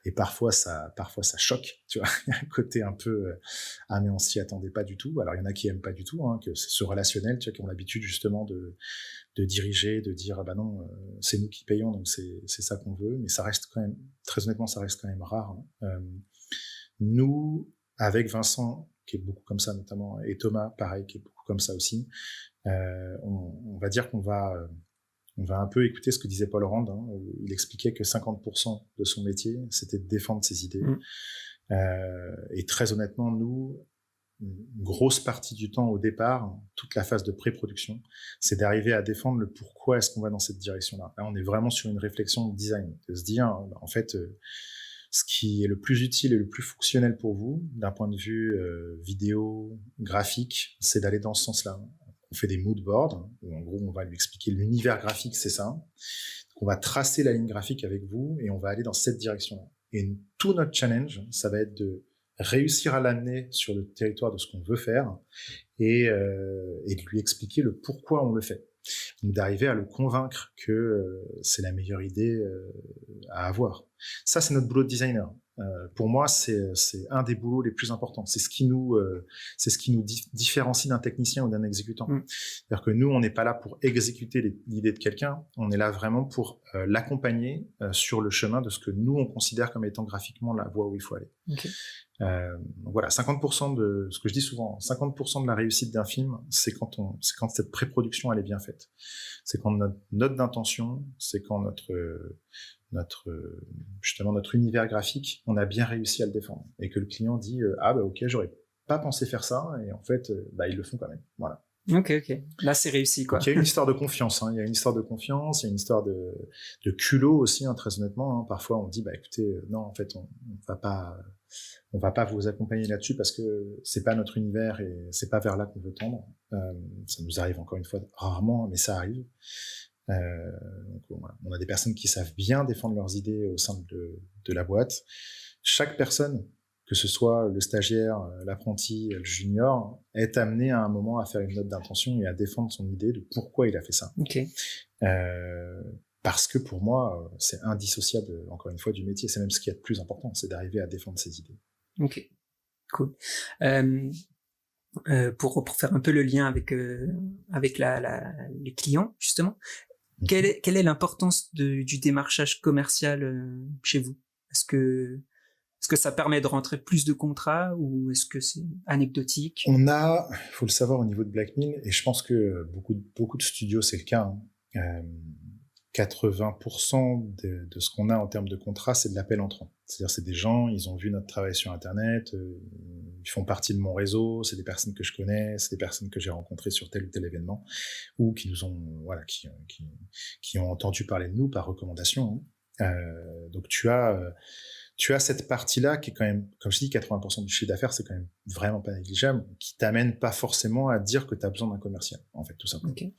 B: Et parfois ça choque, tu vois. Il y a un côté un peu ah mais on s'y attendait pas du tout. Alors il y en a qui aiment pas du tout, que c'est ce relationnel, tu vois, qui ont l'habitude justement de diriger, de dire ah bah non c'est nous qui payons donc c'est ça qu'on veut. Mais ça reste quand même, très honnêtement, ça reste quand même rare. Nous, avec Vincent, qui est beaucoup comme ça notamment, et Thomas, pareil, qui est beaucoup comme ça aussi, on va dire qu'on va un peu écouter ce que disait Paul Rand, où il expliquait que 50% de son métier, c'était de défendre ses idées. Et très honnêtement, nous, une grosse partie du temps au départ, toute la phase de pré-production, c'est d'arriver à défendre le pourquoi est-ce qu'on va dans cette direction-là. Là, on est vraiment sur une réflexion de design, de se dire, en fait, ce qui est le plus utile et le plus fonctionnel pour vous, d'un point de vue vidéo, graphique, c'est d'aller dans ce sens-là. On fait des mood boards, où en gros, on va lui expliquer l'univers graphique, c'est ça. Donc, on va tracer la ligne graphique avec vous et on va aller dans cette direction-là. Et tout notre challenge, ça va être de réussir à l'amener sur le territoire de ce qu'on veut faire et de lui expliquer le pourquoi on le fait. Donc d'arriver à le convaincre que c'est la meilleure idée à avoir. Ça, c'est notre boulot de designer. Pour moi, c'est un des boulots les plus importants. C'est ce qui nous différencie d'un technicien ou d'un exécutant. C'est-à-dire que nous, on n'est pas là pour exécuter l'idée de quelqu'un. On est là vraiment pour l'accompagner sur le chemin de ce que nous on considère comme étant graphiquement la voie où il faut aller. Donc voilà, 50% de ce que je dis souvent, 50% de la réussite d'un film, c'est quand cette pré-production elle est bien faite. C'est quand notre note d'intention, c'est quand justement notre univers graphique, on a bien réussi à le défendre et que le client dit ah bah ok, j'aurais pas pensé faire ça et en fait ils le font quand même. Voilà.
A: Ok. Là, c'est réussi, quoi.
B: Donc, il y a une histoire de confiance, il y a une histoire de confiance, il y a une histoire de culot aussi, très honnêtement. Parfois, on dit, écoutez, non, en fait, on va pas vous accompagner là-dessus parce que c'est pas notre univers et c'est pas vers là qu'on veut tendre. Ça nous arrive encore une fois rarement, mais ça arrive. Donc, voilà. On a des personnes qui savent bien défendre leurs idées au sein de la boîte. Chaque personne, que ce soit le stagiaire, l'apprenti, le junior, est amené à un moment à faire une note d'intention et à défendre son idée de pourquoi il a fait ça. Parce que pour moi, c'est indissociable, encore une fois, du métier. C'est même ce qui est le plus important, c'est d'arriver à défendre ses idées.
A: Ok, cool. Pour faire un peu le lien avec les clients, justement, quelle est l'importance du démarchage commercial chez vous? Est-ce que ça permet de rentrer plus de contrats ou est-ce que c'est anecdotique?
B: On a, il faut le savoir au niveau de Blackmin, et je pense que beaucoup de studios c'est le cas. 80% de ce qu'on a en termes de contrats, c'est de l'appel entrant. C'est-à-dire, c'est des gens, ils ont vu notre travail sur Internet, ils font partie de mon réseau, c'est des personnes que je connais, c'est des personnes que j'ai rencontrées sur tel ou tel événement, ou qui nous ont, qui ont entendu parler de nous par recommandation. Donc tu as tu as cette partie-là qui est quand même, comme je dis, 80% du chiffre d'affaires, c'est quand même vraiment pas négligeable, qui t'amène pas forcément à dire que tu as besoin d'un commercial, en fait, tout simplement.
A: Okay.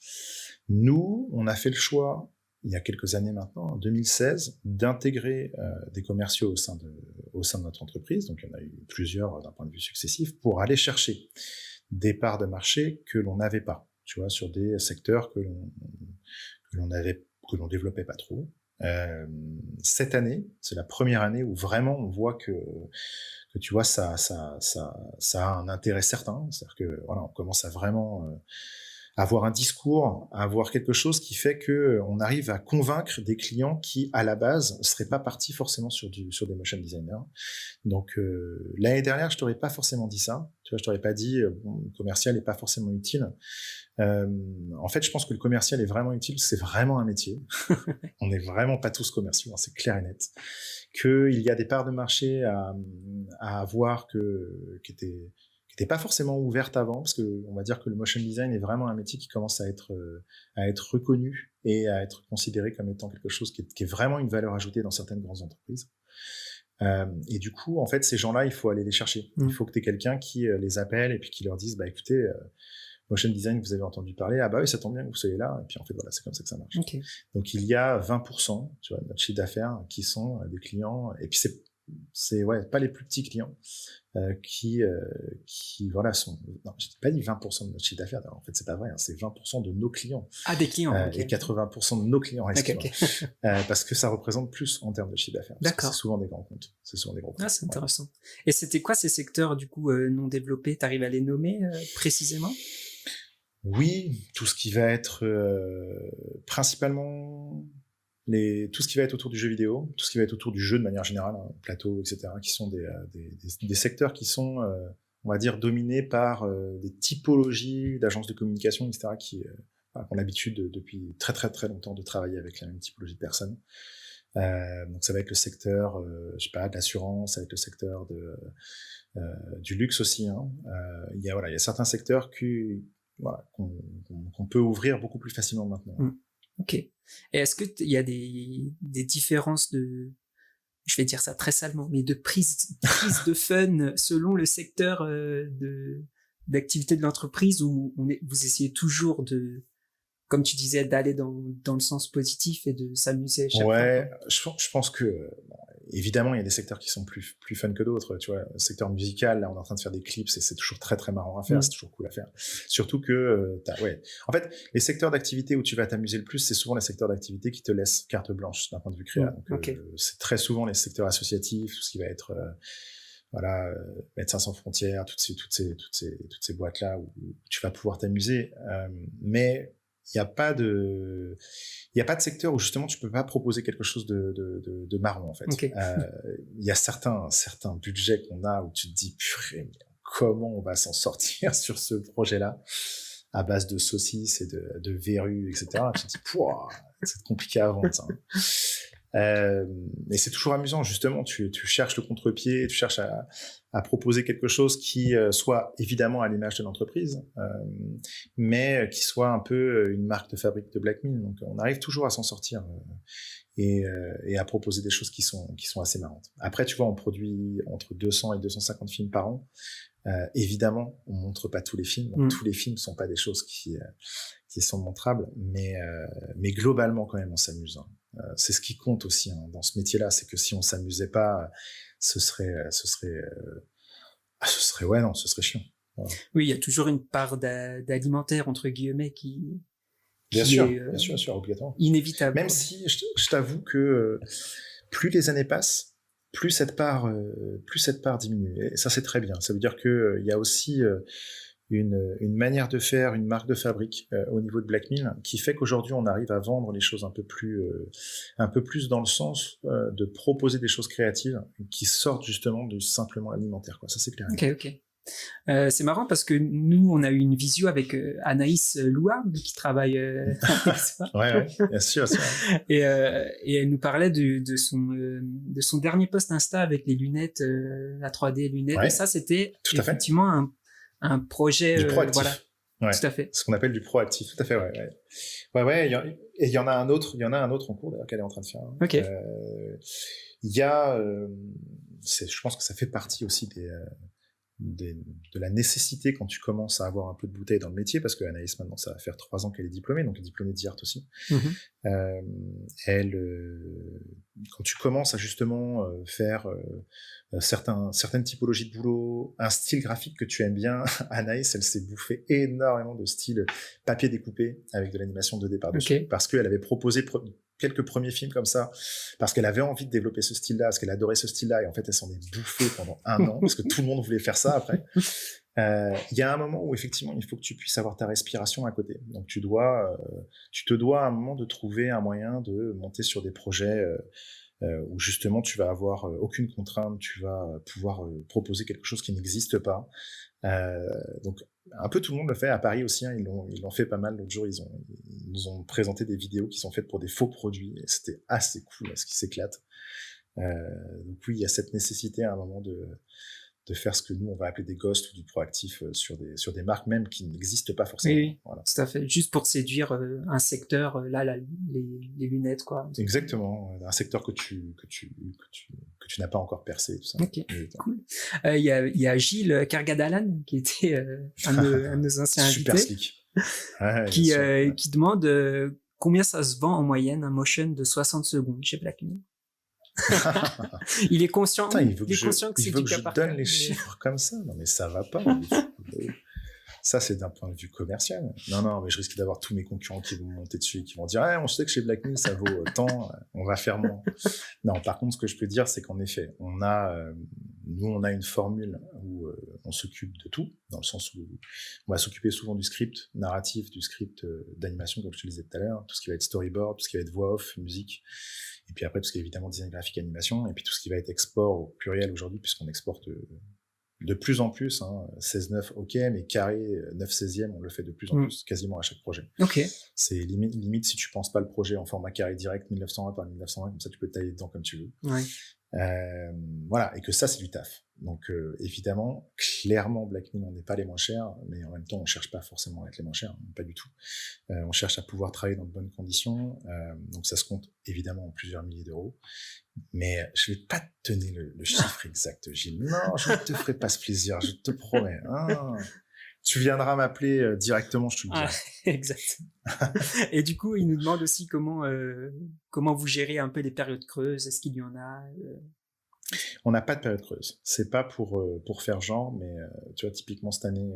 B: Nous, on a fait le choix, il y a quelques années maintenant, en 2016, d'intégrer des commerciaux au sein de notre entreprise. Donc, il y en a eu plusieurs d'un point de vue successif pour aller chercher des parts de marché que l'on n'avait pas, tu vois, sur des secteurs que l'on développait pas trop. Cette année, c'est la première année où vraiment on voit que tu vois ça a un intérêt certain. C'est-à-dire que voilà, on commence à vraiment avoir un discours, avoir quelque chose qui fait que on arrive à convaincre des clients qui, à la base, seraient pas partis forcément sur des motion designers. Donc l'année dernière, je t'aurais pas forcément dit ça. Tu vois, je t'aurais pas dit bon, le commercial est pas forcément utile. En fait, je pense que le commercial est vraiment utile. C'est vraiment un métier. On n'est vraiment pas tous commerciaux, hein, c'est clair et net. Qu'il y a des parts de marché à avoir qui étaient pas forcément ouvertes avant, parce que on va dire que le motion design est vraiment un métier qui commence à être reconnu et à être considéré comme étant quelque chose qui est vraiment une valeur ajoutée dans certaines grandes entreprises. Et du coup, en fait, ces gens-là, il faut aller les chercher. Il faut que tu aies quelqu'un qui les appelle et puis qui leur dise, bah écoutez, motion design, vous avez entendu parler, ah bah oui, ça tombe bien que vous soyez là, et puis en fait, voilà, c'est comme ça que ça marche.
A: Okay.
B: Donc, il y a 20%, tu vois, de notre chiffre d'affaires qui sont des clients, et puis c'est ouais, pas les plus petits clients, qui voilà, non, je n'ai pas dit 20% de notre chiffre d'affaires, en fait, c'est pas vrai, hein, c'est 20% de nos clients.
A: Ah, des clients, okay.
B: Et 80% de nos clients,
A: okay.
B: Parce que ça représente plus en termes de chiffre d'affaires.
A: D'accord.
B: C'est souvent des grands comptes.
A: Ah, c'est intéressant. Et c'était quoi ces secteurs, du coup, non développés? T'arrives à les nommer précisément?
B: Oui, tout ce qui va être principalement tout ce qui va être autour du jeu vidéo, tout ce qui va être autour du jeu de manière générale, hein, plateau, etc., qui sont des secteurs qui sont, on va dire, dominés par des typologies d'agences de communication, etc., qui ont l'habitude depuis très très très longtemps de travailler avec la même typologie de personnes. Donc ça va être le secteur, je sais pas, de l'assurance, ça va être le secteur du luxe aussi. Hein. Il y a certains secteurs qu'on peut ouvrir beaucoup plus facilement maintenant.
A: Ok. Et est-ce que il y a des différences de, je vais dire ça très salement, mais de prise de fun selon le secteur d'activité de l'entreprise, où vous essayez toujours de, comme tu disais, d'aller dans le sens positif et de s'amuser chaque fois?
B: Ouais, je pense que évidemment il y a des secteurs qui sont plus fun que d'autres. Tu vois, le secteur musical, là on est en train de faire des clips, c'est toujours très très marrant à faire, c'est toujours cool à faire. Surtout que en fait les secteurs d'activité où tu vas t'amuser le plus, c'est souvent les secteurs d'activité qui te laissent carte blanche d'un point de vue créa. Donc c'est très souvent les secteurs associatifs, tout ce qui va être Médecins sans frontières, toutes ces boîtes là où tu vas pouvoir t'amuser, mais il n'y a pas de secteur où justement tu peux pas proposer quelque chose de marrant, en fait. Il y a certains budgets qu'on a où tu te dis purée, comment on va s'en sortir sur ce projet-là à base de saucisses et de verrues, etc. Tu te dis pouah, c'est compliqué à vendre, ça. Et c'est toujours amusant, justement, tu cherches le contre-pied, tu cherches à proposer quelque chose qui soit évidemment à l'image de l'entreprise, mais qui soit un peu une marque de fabrique de Black Mill. Donc on arrive toujours à s'en sortir et à proposer des choses qui sont assez marrantes. Après, tu vois, on produit entre 200 et 250 films par an. Évidemment, on montre pas tous les films. Donc tous les films sont pas des choses qui sont montrables, mais globalement quand même on s'amuse. Hein. C'est ce qui compte aussi dans ce métier-là, c'est que si on s'amusait pas, ce serait chiant. Voilà.
A: Oui, il y a toujours une part d'alimentaire entre guillemets qui
B: bien sûr, obligatoirement.
A: Inévitable.
B: Même si je t'avoue que plus les années passent, plus cette part diminue. Et ça c'est très bien. Ça veut dire que il y a aussi une manière de faire, une marque de fabrique au niveau de Black Mill qui fait qu'aujourd'hui on arrive à vendre les choses un peu plus dans le sens de proposer des choses créatives qui sortent justement de simplement l'alimentaire, quoi. Ça c'est clair.
A: Ok. C'est marrant parce que nous on a eu une visio avec Anaïs Louard qui travaille avec ça.
B: Ouais, bien sûr.
A: Et elle nous parlait de son dernier post Insta avec les lunettes, la 3D lunettes. Ouais. Et ça c'était effectivement un projet
B: du proactif.
A: Voilà.
B: Ouais.
A: Tout à fait.
B: Ce qu'on appelle du proactif. Tout à fait, ouais. Ouais, il y en a un autre en cours d'ailleurs qu'elle est en train de faire.
A: Ok.
B: Il y a, je pense que ça fait partie aussi de la nécessité quand tu commences à avoir un peu de bouteille dans le métier, parce que Anaïs maintenant ça va faire 3 ans qu'elle est diplômée, donc elle est diplômée d'IART aussi. Quand tu commences à justement faire certaines typologies de boulot, un style graphique que tu aimes bien, Anaïs, elle s'est bouffée énormément de style papier découpé avec de l'animation 2D par-dessus, parce qu'elle avait proposé quelques premiers films comme ça, parce qu'elle avait envie de développer ce style-là, parce qu'elle adorait ce style-là, et en fait, elle s'en est bouffée pendant 1 an, parce que tout le monde voulait faire ça après. Il y a un moment où effectivement, il faut que tu puisses avoir ta respiration à côté. Donc, tu te dois à un moment de trouver un moyen de monter sur des projets où justement, tu vas avoir aucune contrainte, tu vas pouvoir proposer quelque chose qui n'existe pas. Donc, un peu tout le monde le fait à Paris aussi, hein, ils l'ont fait pas mal. L'autre jour, ils nous ont présenté des vidéos qui sont faites pour des faux produits, et c'était assez cool, là, ce qui s'éclate. Donc oui, il y a cette nécessité à un moment de faire ce que nous on va appeler des ghosts ou du proactif sur des marques même qui n'existent pas forcément.
A: Oui,
B: voilà.
A: Tout à fait. Juste pour séduire un secteur, les lunettes, quoi.
B: Exactement, un secteur que tu n'as pas encore percé, tout ça.
A: Ok, cool. Il y a Gilles Kergadalan qui était un de nos anciens
B: super
A: invités,
B: slick. Ouais,
A: qui demande combien ça se vend en moyenne un motion de 60 secondes chez Blackmin. Il est conscient.
B: Putain, il veut que
A: c'est du cas
B: je
A: par
B: donne
A: cas,
B: les chiffres comme ça. Non, mais ça va pas. Ça, c'est d'un point de vue commercial. Non, mais je risque d'avoir tous mes concurrents qui vont me monter dessus et qui vont dire on sait que chez Blackmin, ça vaut tant, on va faire moins. Non, par contre, ce que je peux dire, c'est qu'en effet, on a une formule où on s'occupe de tout, dans le sens où on va s'occuper souvent du script narratif, du script d'animation, comme je te disais tout à l'heure, tout ce qui va être storyboard, tout ce qui va être voix off, musique, et puis après tout ce qui est évidemment design graphique, animation, et puis tout ce qui va être export au pluriel aujourd'hui, puisqu'on exporte de plus en plus, 16-9, ok, mais carré 9/16e, on le fait de plus en plus, quasiment à chaque projet.
A: Ok.
B: C'est limite si tu penses pas le projet en format carré direct 1920 par 1920, comme ça tu peux tailler dedans comme tu veux.
A: Ouais.
B: Voilà, et que ça c'est du taf. Donc évidemment, clairement Blackmin on n'est pas les moins chers, mais en même temps on cherche pas forcément à être les moins chers, pas du tout. On cherche à pouvoir travailler dans de bonnes conditions, donc ça se compte évidemment en plusieurs milliers d'euros. Mais je vais pas te donner le chiffre exact, Gilles. Non, je ne te ferai pas ce plaisir, je te promets. Tu viendras m'appeler directement, je te le dirai.
A: Exact. Et du coup, il nous demande aussi comment vous gérez un peu les périodes creuses. Est-ce qu'il y en a
B: On n'a pas de période creuse. C'est pas pour faire genre, mais tu vois, typiquement cette année,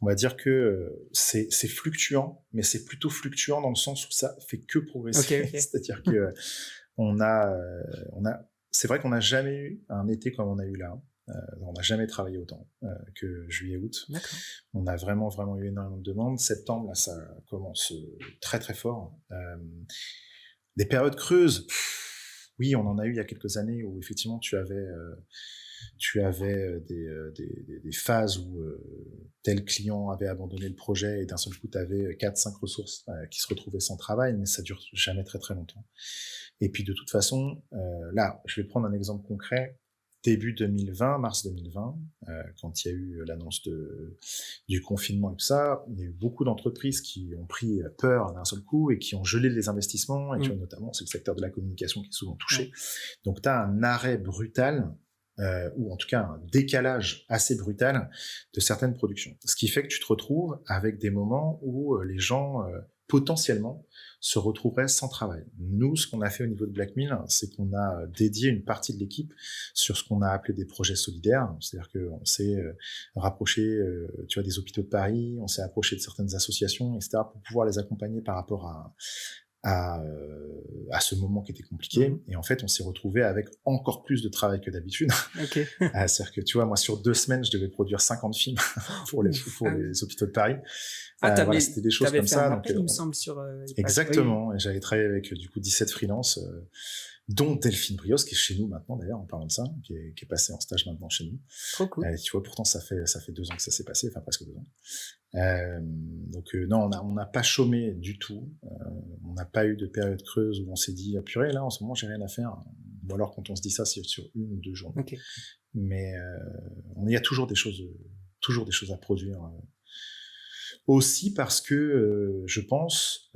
B: on va dire que c'est fluctuant, mais c'est plutôt fluctuant dans le sens où ça fait que progresser.
A: Okay.
B: C'est-à-dire que c'est vrai qu'on n'a jamais eu un été comme on a eu là. On n'a jamais travaillé autant que juillet-août.
A: D'accord.
B: On a vraiment eu énormément de demandes. Septembre, là, ça commence très très fort. Des périodes creuses, oui, on en a eu il y a quelques années où effectivement tu avais des phases où tel client avait abandonné le projet et d'un seul coup tu avais 4-5 ressources qui se retrouvaient sans travail, mais ça dure jamais très très longtemps. Et puis de toute façon, là, je vais prendre un exemple concret. Début 2020, mars 2020, quand il y a eu l'annonce du confinement et tout ça, il y a eu beaucoup d'entreprises qui ont pris peur d'un seul coup et qui ont gelé les investissements, et tu vois, notamment, c'est le secteur de la communication qui est souvent touché. Donc, tu as un arrêt brutal, ou en tout cas un décalage assez brutal de certaines productions. Ce qui fait que tu te retrouves avec des moments où les gens potentiellement se retrouveraient sans travail. Nous, ce qu'on a fait au niveau de Blackmin, c'est qu'on a dédié une partie de l'équipe sur ce qu'on a appelé des projets solidaires. C'est-à-dire qu'on s'est rapproché, tu vois, des hôpitaux de Paris, on s'est approché de certaines associations, etc., pour pouvoir les accompagner par rapport à ce moment qui était compliqué. Et en fait, on s'est retrouvé avec encore plus de travail que d'habitude.
A: Okay.
B: C'est-à-dire que, tu vois, moi, sur 2 semaines, je devais produire 50 films pour les hôpitaux de Paris. Voilà, c'était des choses comme ça.
A: Il me semble, sur
B: exactement. Et j'avais travaillé avec, du coup, 17 freelances, dont Delphine Brios, qui est chez nous maintenant, d'ailleurs, en parlant de ça, qui est passée en stage maintenant chez nous.
A: Trop cool.
B: Tu vois, pourtant, ça fait 2 ans que ça s'est passé, enfin, presque 2 ans. Donc non, on n'a pas chômé du tout. On n'a pas eu de période creuse où on s'est dit purée, là en ce moment j'ai rien à faire. Ou alors quand on se dit ça, c'est sur 1 ou 2 journées.
A: Okay.
B: Mais il y a toujours des choses à produire. Aussi parce que je pense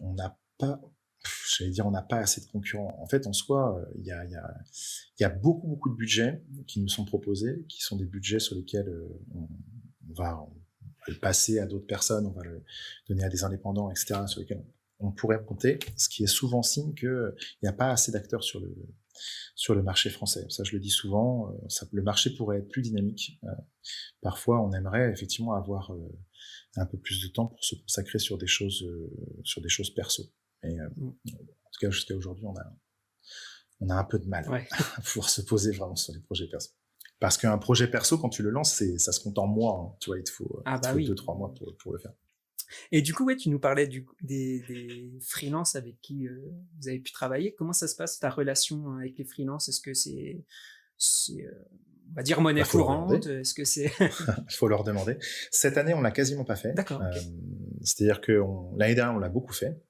B: on n'a pas, j'allais dire, on n'a pas assez de concurrents. En fait, en soi, il y a beaucoup de budgets qui nous sont proposés, qui sont des budgets sur lesquels on va le passer à d'autres personnes, on va le donner à des indépendants, etc., sur lesquels on pourrait compter, ce qui est souvent signe qu'il n'y a pas assez d'acteurs sur le marché français. Ça, je le dis souvent, le marché pourrait être plus dynamique. Parfois, on aimerait effectivement avoir un peu plus de temps pour se consacrer sur des choses perso. Mais en tout cas, jusqu'à aujourd'hui, on a un peu de mal à pouvoir se poser vraiment sur les projets perso. Parce qu'un projet perso, quand tu le lances, ça se compte en mois. Hein. Tu vois, il te faut 2-3 mois pour le faire.
A: Et du coup, tu nous parlais des freelances avec qui vous avez pu travailler. Comment ça se passe, ta relation avec les freelances? Est-ce que c'est on va dire monnaie courante? Est-ce que c'est
B: Il faut leur demander. Cette année, on l'a quasiment pas fait.
A: D'accord. Okay.
B: C'est-à-dire que l'année dernière, on l'a beaucoup fait.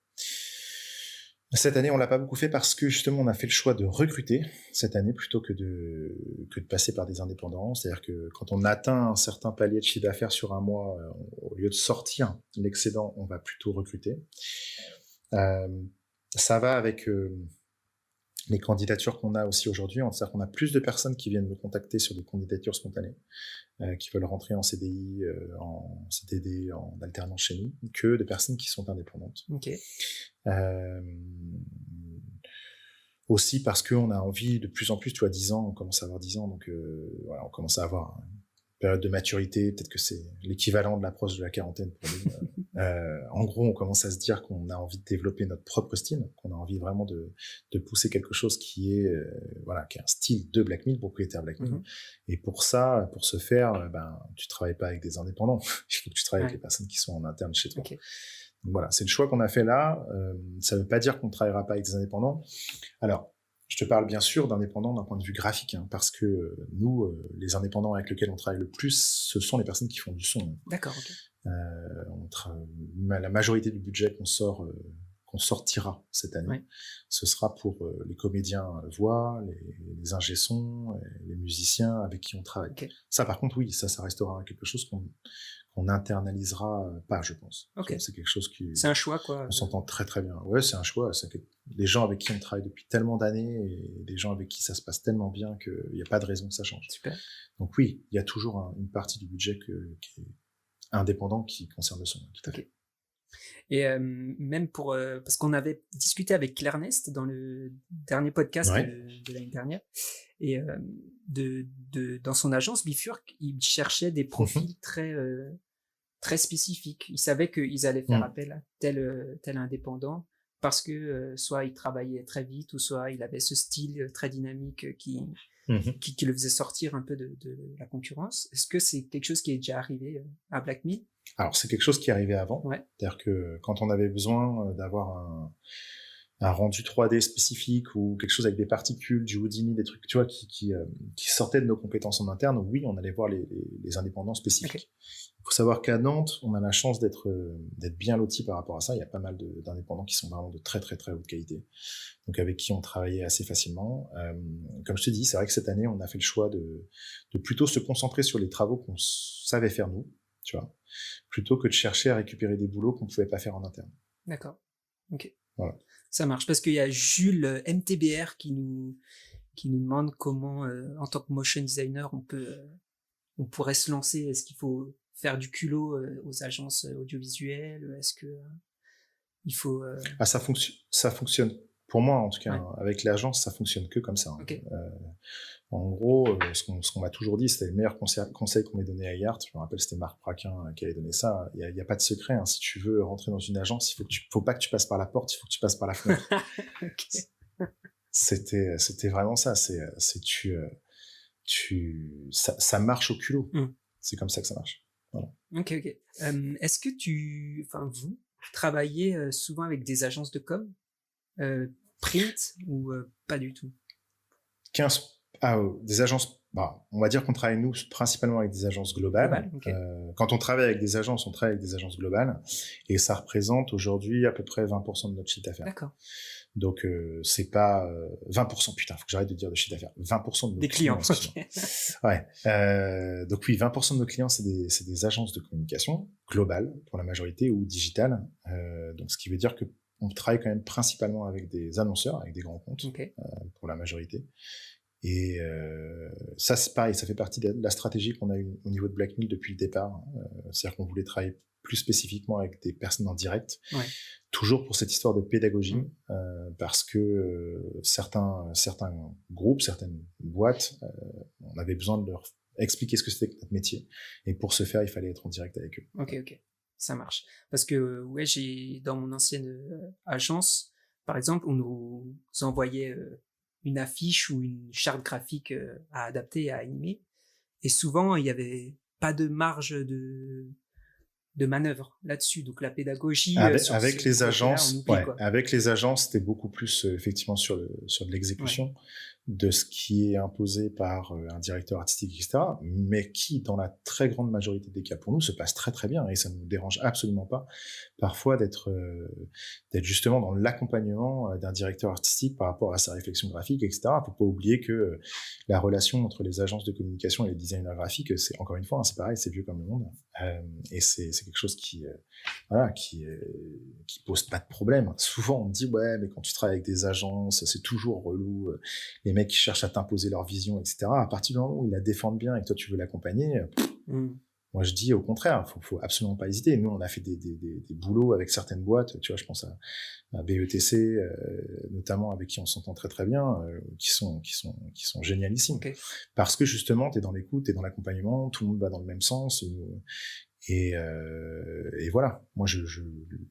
B: Cette année, on l'a pas beaucoup fait parce que justement, on a fait le choix de recruter cette année plutôt que de passer par des indépendants. C'est-à-dire que quand on atteint un certain palier de chiffre d'affaires sur un mois, au lieu de sortir l'excédent, on va plutôt recruter. Ça va avec les candidatures qu'on a aussi aujourd'hui. C'est-à-dire qu'on a plus de personnes qui viennent nous contacter sur des candidatures spontanées, qui veulent rentrer en CDI, en CDD, en alternance chez nous, que de personnes qui sont indépendantes.
A: Ok.
B: Aussi parce qu'on a envie de plus en plus, tu vois, 10 ans, on commence à avoir 10 ans, donc voilà, on commence à avoir une période de maturité, peut-être que c'est l'équivalent de l'approche de la quarantaine pour nous. En gros, on commence à se dire qu'on a envie de développer notre propre style, qu'on a envie vraiment de pousser quelque chose qui est qui est un style de Black Mill, propriétaire Black Mill. Et pour ça, pour ce faire, tu travailles pas avec des indépendants, il faut que tu travailles avec les personnes qui sont en interne chez toi. Okay. Donc voilà, c'est le choix qu'on a fait là. Ça veut pas dire qu'on ne travaillera pas avec des indépendants. Alors, je te parle bien sûr d'indépendants d'un point de vue graphique, hein, parce que nous, les indépendants avec lesquels on travaille le plus, ce sont les personnes qui font du son.
A: D'accord, ok.
B: La majorité du budget qu'on sortira cette année, ce sera pour les comédiens voix, les ingé sons, les musiciens avec qui on travaille. Okay. Ça, par contre, oui, ça restera quelque chose qu'on internalisera pas, je pense.
A: Okay.
B: C'est quelque chose qui...
A: C'est un choix, quoi.
B: On s'entend très très bien. Ouais, c'est un choix. Les gens avec qui on travaille depuis tellement d'années et des gens avec qui ça se passe tellement bien qu'il n'y a pas de raison que ça change.
A: Super.
B: Donc oui, il y a toujours une partie du budget qui est indépendant qui concerne le son. Tout à fait.
A: Et même pour... parce qu'on avait discuté avec Claire Nest dans le dernier podcast de l'année dernière, et dans son agence, Bifurc, il cherchait des profils très spécifiques. Il savait qu'ils allaient faire appel à tel indépendant parce que soit il travaillait très vite ou soit il avait ce style très dynamique qui le faisait sortir un peu de la concurrence. Est-ce que c'est quelque chose qui est déjà arrivé à Black Mill?
B: Alors, c'est quelque chose qui arrivait avant. C'est-à-dire que quand on avait besoin d'avoir un rendu 3D spécifique ou quelque chose avec des particules, du Houdini, des trucs, tu vois, qui sortaient de nos compétences en interne, oui, on allait voir les indépendants spécifiques. Okay. Il faut savoir qu'à Nantes, on a la chance d'être bien lotis par rapport à ça. Il y a pas mal d'indépendants qui sont vraiment de très, très, très haute qualité. Donc, avec qui on travaillait assez facilement. Comme je te dis, c'est vrai que cette année, on a fait le choix de plutôt se concentrer sur les travaux qu'on savait faire nous, tu vois, plutôt que de chercher à récupérer des boulots qu'on pouvait pas faire en interne.
A: D'accord. Ok.
B: Voilà.
A: Ça marche parce qu'il y a Jules MTBR qui nous demande comment, en tant que motion designer, on pourrait se lancer. Est-ce qu'il faut faire du culot aux agences audiovisuelles? Est-ce que il faut
B: ça fonctionne. Pour moi, en tout cas, avec l'agence, ça fonctionne que comme ça.
A: Okay.
B: En gros, ce qu'on m'a toujours dit, c'était le meilleur conseil qu'on m'ait donné à Yart. Je me rappelle, c'était Marc Praquin qui avait donné ça. Il y a pas de secret. Hein. Si tu veux rentrer dans une agence, faut pas que tu passes par la porte, il faut que tu passes par la fenêtre.
A: Okay.
B: C'était vraiment ça. Ça marche au culot. C'est comme ça que ça marche. Voilà.
A: Ok. Est-ce que vous travaillez souvent avec des agences de com? Print ou pas du tout?
B: Des agences, on va dire qu'on travaille nous principalement avec des agences globales.
A: Okay.
B: Quand on travaille avec des agences, on travaille avec des agences globales et ça représente aujourd'hui à peu près 20% de notre chiffre d'affaires.
A: D'accord.
B: Donc, c'est pas 20%. Putain, faut que j'arrête de dire de chiffre d'affaires. 20% de nos
A: Des clients.
B: excuse-moi. Ouais. Donc oui, 20% de nos clients, c'est des agences de communication globales pour la majorité ou digitales. Donc, ce qui veut dire que on travaille quand même principalement avec des annonceurs, avec des grands comptes pour la majorité. Et ça, c'est pareil, ça fait partie de la stratégie qu'on a eue au niveau de Blackmill depuis le départ. C'est-à-dire qu'on voulait travailler plus spécifiquement avec des personnes en direct, toujours pour cette histoire de pédagogie, parce que certains groupes, certaines boîtes, on avait besoin de leur expliquer ce que c'était que notre métier, et pour ce faire, il fallait être en direct avec eux.
A: Ok, ça marche. Parce que j'ai dans mon ancienne agence, par exemple, on nous envoyait une affiche ou une charte graphique à adapter, à animer, et souvent il y avait pas de marge de manœuvre là-dessus. Donc la pédagogie
B: avec les agences,
A: oublie,
B: avec les agences, c'était beaucoup plus effectivement sur de l'exécution de ce qui est imposé par un directeur artistique, etc. Mais qui, dans la très grande majorité des cas pour nous, se passe très très bien, et ça ne nous dérange absolument pas parfois d'être justement dans l'accompagnement d'un directeur artistique par rapport à sa réflexion graphique, etc. Faut pas oublier que la relation entre les agences de communication et les designers graphiques, c'est encore une fois, c'est pareil, c'est vieux comme le monde, et c'est quelque chose qui pose pas de problème. Souvent on me dit ouais, mais quand tu travailles avec des agences, c'est toujours relou, les mecs qui cherchent à t'imposer leur vision, etc. À partir du moment où ils la défendent bien et que toi tu veux l'accompagner, moi je dis au contraire, faut absolument pas hésiter. Nous on a fait des boulots avec certaines boîtes, tu vois, je pense à BETC notamment, avec qui on s'entend très très bien, qui sont génialissimes, parce que justement t'es dans l'écoute, t'es dans l'accompagnement, tout le monde va dans le même sens, et voilà. Moi,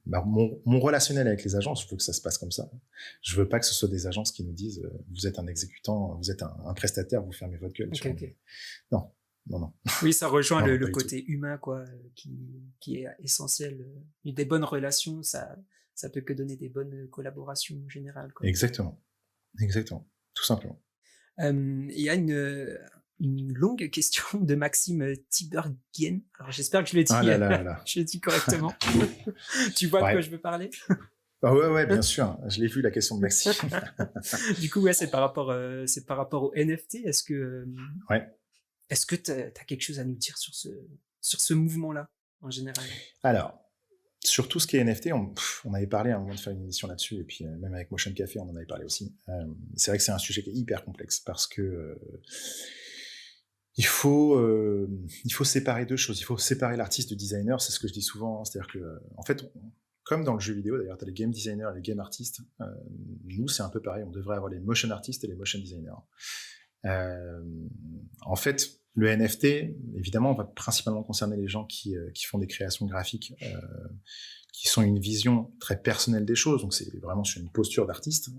B: mon relationnel avec les agences, je veux que ça se passe comme ça. Je veux pas que ce soit des agences qui nous disent vous êtes un exécutant, vous êtes un prestataire, vous fermez votre gueule. Non.
A: Oui, ça rejoint le côté humain, quoi, qui est essentiel. Des bonnes relations, ça peut que donner des bonnes collaborations générales, quoi.
B: Exactement, tout simplement.
A: Il y a une longue question de Maxime Tiberghien. Alors j'espère que je l'ai dit, je l'ai dit correctement. Tu vois de quoi je veux parler?
B: Ah ouais, bien sûr. Je l'ai vu, la question de Maxime.
A: Du coup, c'est par rapport au NFT. Est-ce que t'as quelque chose à nous dire sur ce mouvement-là, en général?
B: Alors, sur tout ce qui est NFT, on avait parlé à un moment de faire une émission là-dessus, et puis même avec Motion Café, on en avait parlé aussi. C'est vrai que c'est un sujet qui est hyper complexe, parce que il faut séparer deux choses. Il faut séparer l'artiste du designer, c'est ce que je dis souvent. C'est-à-dire que, en fait, comme dans le jeu vidéo, d'ailleurs, tu as les game designers et les game artistes. Nous, c'est un peu pareil. On devrait avoir les motion artistes et les motion designers. En fait, le NFT, évidemment, va principalement concerner les gens qui font des créations graphiques, qui sont une vision très personnelle des choses, donc c'est vraiment sur une posture d'artiste,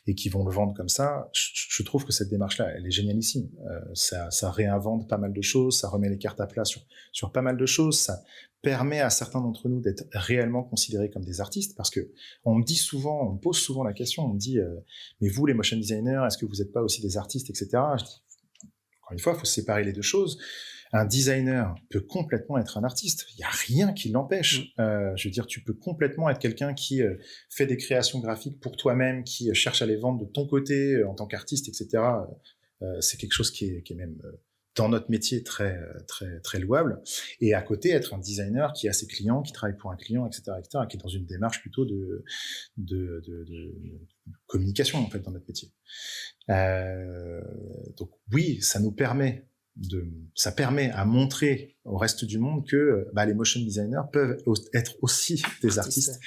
B: et qui vont le vendre comme ça. Je trouve que cette démarche-là, elle est génialissime. Ça réinvente pas mal de choses, ça remet les cartes à plat sur pas mal de choses, ça permet à certains d'entre nous d'être réellement considérés comme des artistes, parce que on me pose souvent la question, on me dit mais vous, les motion designers, est-ce que vous n'êtes pas aussi des artistes, etc. Je dis, encore une fois, il faut séparer les deux choses. Un designer peut complètement être un artiste. Il n'y a rien qui l'empêche. Je veux dire, tu peux complètement être quelqu'un qui fait des créations graphiques pour toi-même, qui cherche à les vendre de ton côté en tant qu'artiste, etc. C'est quelque chose qui est même dans notre métier très très très louable. Et à côté, être un designer qui a ses clients, qui travaille pour un client, etc., qui est dans une démarche plutôt de communication, en fait, dans notre métier. Donc oui, ça permet à montrer au reste du monde que les motion designers peuvent être aussi des artistes,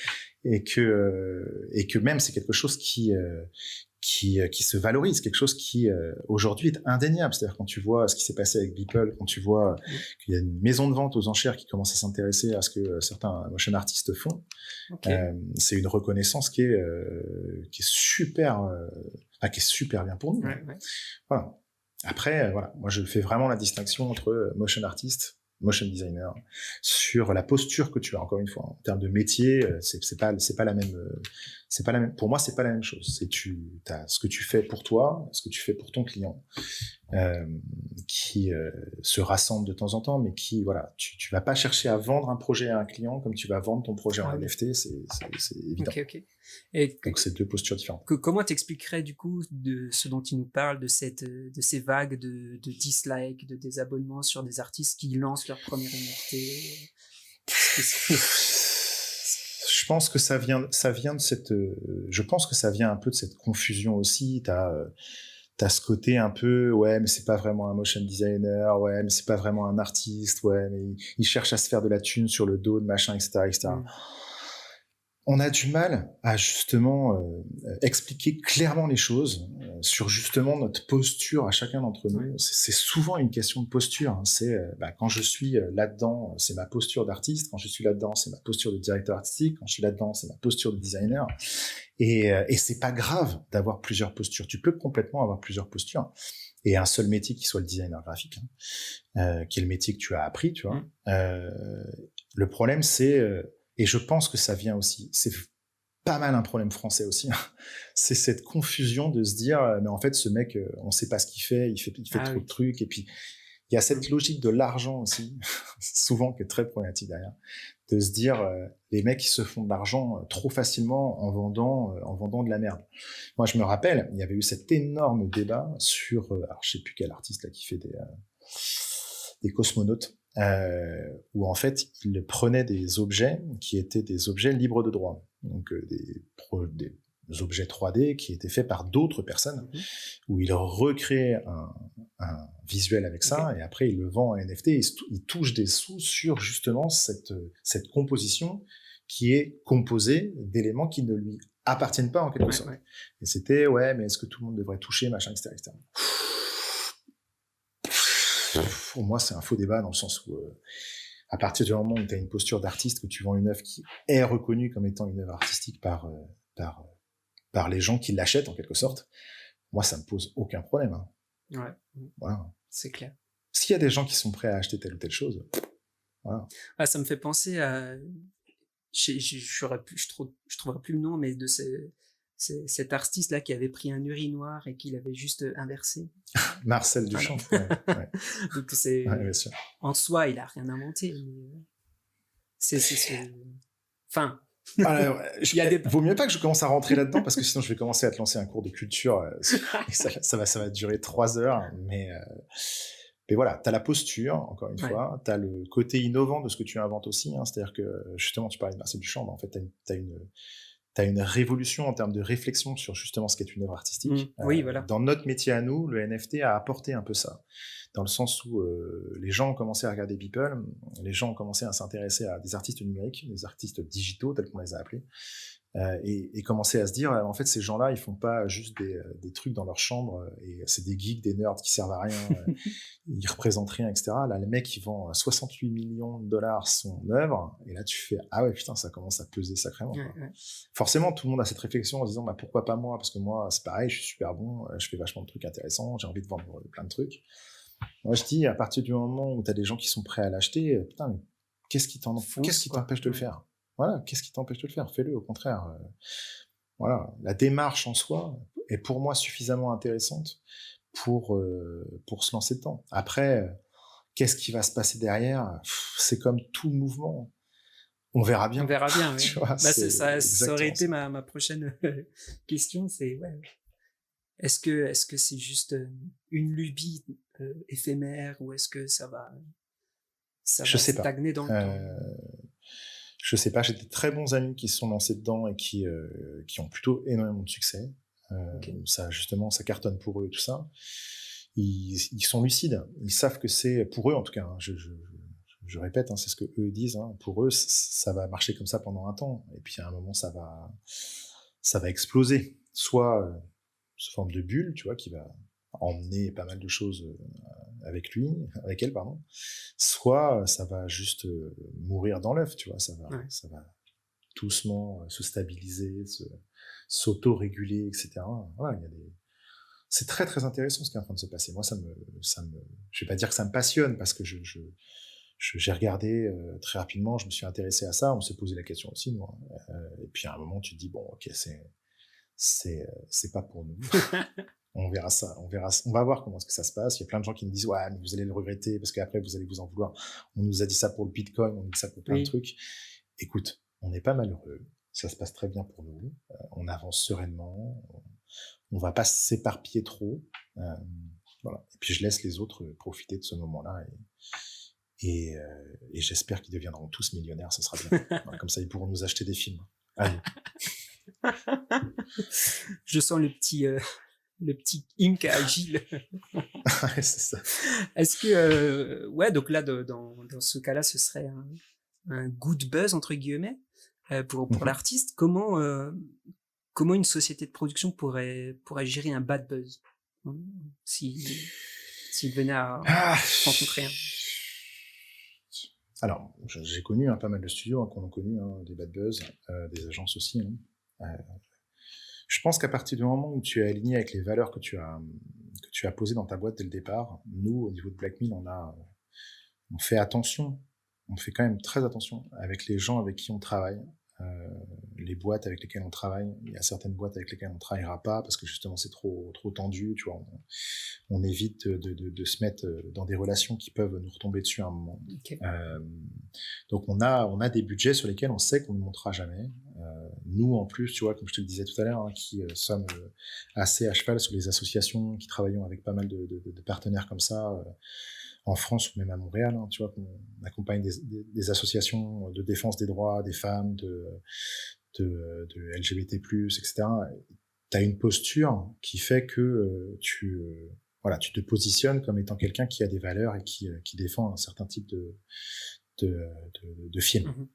B: et que même c'est quelque chose qui se valorise, quelque chose qui aujourd'hui est indéniable. C'est-à-dire, quand tu vois ce qui s'est passé avec Beeple, quand tu vois qu'il y a une maison de vente aux enchères qui commence à s'intéresser à ce que certains motion artistes font, c'est une reconnaissance qui est super bien pour nous. Voilà. Après, moi je fais vraiment la distinction entre motion artiste, motion designer, sur la posture que tu as. Encore une fois, en termes de métier, c'est pas la même. Pour moi, c'est pas la même chose. T'as ce que tu fais pour toi, ce que tu fais pour ton client, qui qui se rassemblent de temps en temps, mais qui, voilà, tu vas pas chercher à vendre un projet à un client comme tu vas vendre ton projet en NFT, c'est évident.
A: Ok. Et
B: donc, c'est deux postures différentes.
A: Comment t'expliquerais, du coup, de ce dont il nous parle, de ces vagues de dislikes, de désabonnements sur des artistes qui lancent leur première NFT?
B: Je pense que ça vient de cette, je pense que ça vient un peu de cette confusion aussi. T'as ce côté un peu, ouais, mais c'est pas vraiment un motion designer, ouais, mais c'est pas vraiment un artiste, ouais, mais il cherche à se faire de la thune sur le dos de machin, etc., etc. On a du mal à justement expliquer clairement les choses sur justement notre posture à chacun d'entre nous. C'est souvent une question de posture. Hein. C'est quand je suis là-dedans, c'est ma posture d'artiste. Quand je suis là-dedans, c'est ma posture de directeur artistique. Quand je suis là-dedans, c'est ma posture de designer. Et c'est pas grave d'avoir plusieurs postures. Tu peux complètement avoir plusieurs postures. Et un seul métier qui soit le designer graphique, qui est le métier que tu as appris, tu vois. Le problème, c'est et je pense que ça vient aussi, c'est pas mal un problème français aussi, hein. C'est cette confusion de se dire, mais en fait, ce mec, on sait pas ce qu'il fait, il fait trop de trucs, et puis il y a cette logique de l'argent aussi, souvent qui est très problématique derrière, de se dire, les mecs qui se font de l'argent trop facilement en vendant de la merde. Moi, je me rappelle, il y avait eu cet énorme débat sur, alors je sais plus quel artiste là qui fait des cosmonautes, où en fait il prenait des objets qui étaient des objets libres de droit, donc des objets 3D qui étaient faits par d'autres personnes, où il recrée un visuel avec ça, et après il le vend en NFT, et il touche des sous sur justement cette composition qui est composée d'éléments qui ne lui appartiennent pas en quelque sorte. Et c'était, ouais, mais est-ce que tout le monde devrait toucher, machin, etc., etc. Pour moi, c'est un faux débat dans le sens où, à partir du moment où tu as une posture d'artiste, que tu vends une œuvre qui est reconnue comme étant une œuvre artistique par les gens qui l'achètent en quelque sorte, moi, ça me pose aucun problème. Hein.
A: Ouais,
B: voilà.
A: C'est clair.
B: S'il y a des gens qui sont prêts à acheter telle ou telle chose, voilà.
A: Ah, ça me fait penser à, je trouverai plus le nom, mais de cet artiste là qui avait pris un urinoir et qui l'avait juste inversé.
B: Marcel Duchamp. Ouais.
A: Donc c'est
B: bien sûr.
A: En soi, il a rien inventé. Mais enfin.
B: Alors, vaut mieux pas que je commence à rentrer là-dedans parce que sinon je vais commencer à te lancer un cours de culture et ça va durer 3 heures. Mais voilà, t'as la posture, encore une fois, t'as le côté innovant de ce que tu inventes aussi. Hein, c'est-à-dire que justement, tu parlais de Marcel Duchamp, en fait, t'as une révolution en termes de réflexion sur justement ce qu'est une œuvre artistique.
A: Oui, voilà.
B: Dans notre métier à nous, le NFT a apporté un peu ça. Dans le sens où les gens ont commencé à regarder Beeple, les gens ont commencé à s'intéresser à des artistes numériques, des artistes digitaux, tels qu'on les a appelés, et commencer à se dire, en fait, ces gens-là, ils font pas juste des trucs dans leur chambre, et c'est des geeks, des nerds qui servent à rien, ils représentent rien, etc. Là, le mec, il vend 68 millions de dollars son œuvre, et là, tu fais, ah ouais, putain, ça commence à peser sacrément. Forcément, tout le monde a cette réflexion en se disant, bah, pourquoi pas moi? Parce que moi, c'est pareil, je suis super bon, je fais vachement de trucs intéressants, j'ai envie de vendre plein de trucs. Moi, je dis, à partir du moment où t'as des gens qui sont prêts à l'acheter, putain, mais qu'est-ce qui t'empêche de le faire? Voilà, qu'est-ce qui t'empêche de le faire? Fais-le, au contraire. Voilà, la démarche en soi est pour moi suffisamment intéressante pour se lancer dedans. Après, qu'est-ce qui va se passer derrière? C'est comme tout mouvement. On verra bien.
A: On verra bien, oui.
B: Tu vois,
A: ça aurait été ma prochaine question, c'est est-ce que c'est juste une lubie éphémère, ou est-ce que ça va stagner dans le temps?
B: Je sais pas, j'ai des très bons amis qui se sont lancés dedans et qui ont plutôt énormément de succès. Ça, justement, ça cartonne pour eux et tout ça. Ils sont lucides. Ils savent que c'est, pour eux en tout cas, hein, je répète, hein, c'est ce que eux disent, hein, pour eux, ça va marcher comme ça pendant un temps. Et puis à un moment, ça va exploser. Soit sous forme de bulle, tu vois, qui va emmener pas mal de choses avec elle, pardon. Soit ça va juste mourir dans l'œuf, tu vois, ça va doucement se stabiliser, s'auto-réguler, etc. Voilà, c'est très très intéressant ce qui est en train de se passer. Moi, je vais pas dire que ça me passionne parce que j'ai regardé très rapidement, je me suis intéressé à ça, on s'est posé la question aussi, moi. Et puis à un moment, tu te dis bon, ok, c'est pas pour nous. On verra ça, on va voir comment est-ce que ça se passe. Il y a plein de gens qui me disent, ouais, mais vous allez le regretter parce qu'après vous allez vous en vouloir. On nous a dit ça pour le Bitcoin, on nous dit ça pour plein de trucs. Écoute, on n'est pas malheureux. Ça se passe très bien pour nous. On avance sereinement. On va pas s'éparpiller trop. Voilà. Et puis je laisse les autres profiter de ce moment-là et j'espère qu'ils deviendront tous millionnaires. Ça sera bien. Voilà, comme ça, ils pourront nous acheter des films. Allez.
A: Je sens le petit ink agile.
B: Ouais, c'est ça.
A: Est-ce que ouais, donc là dans ce cas-là, ce serait un good buzz entre guillemets pour l'artiste. Comment une société de production pourrait gérer un bad buzz s'il venait à rencontrer un.
B: Alors, j'ai connu pas mal de studios qu'on a connu, des bad buzz, des agences aussi. Je pense qu'à partir du moment où tu es aligné avec les valeurs que tu as posées dans ta boîte dès le départ, nous, au niveau de Blackmill, on fait attention, on fait quand même très attention avec les gens avec qui on travaille, les boîtes avec lesquelles on travaille. Il y a certaines boîtes avec lesquelles on travaillera pas parce que justement c'est trop tendu, tu vois. On évite de se mettre dans des relations qui peuvent nous retomber dessus à un moment.
A: Okay.
B: Donc on a des budgets sur lesquels on sait qu'on ne montera jamais. Nous en plus, tu vois, comme je te le disais tout à l'heure, qui sommes assez à cheval sur les associations, qui travaillons avec pas mal de partenaires comme ça, en France ou même à Montréal, tu vois, qu'on accompagne des associations de défense des droits des femmes, de LGBT+, etc. Tu as une posture qui fait que tu te positionnes comme étant quelqu'un qui a des valeurs et qui défend un certain type de film.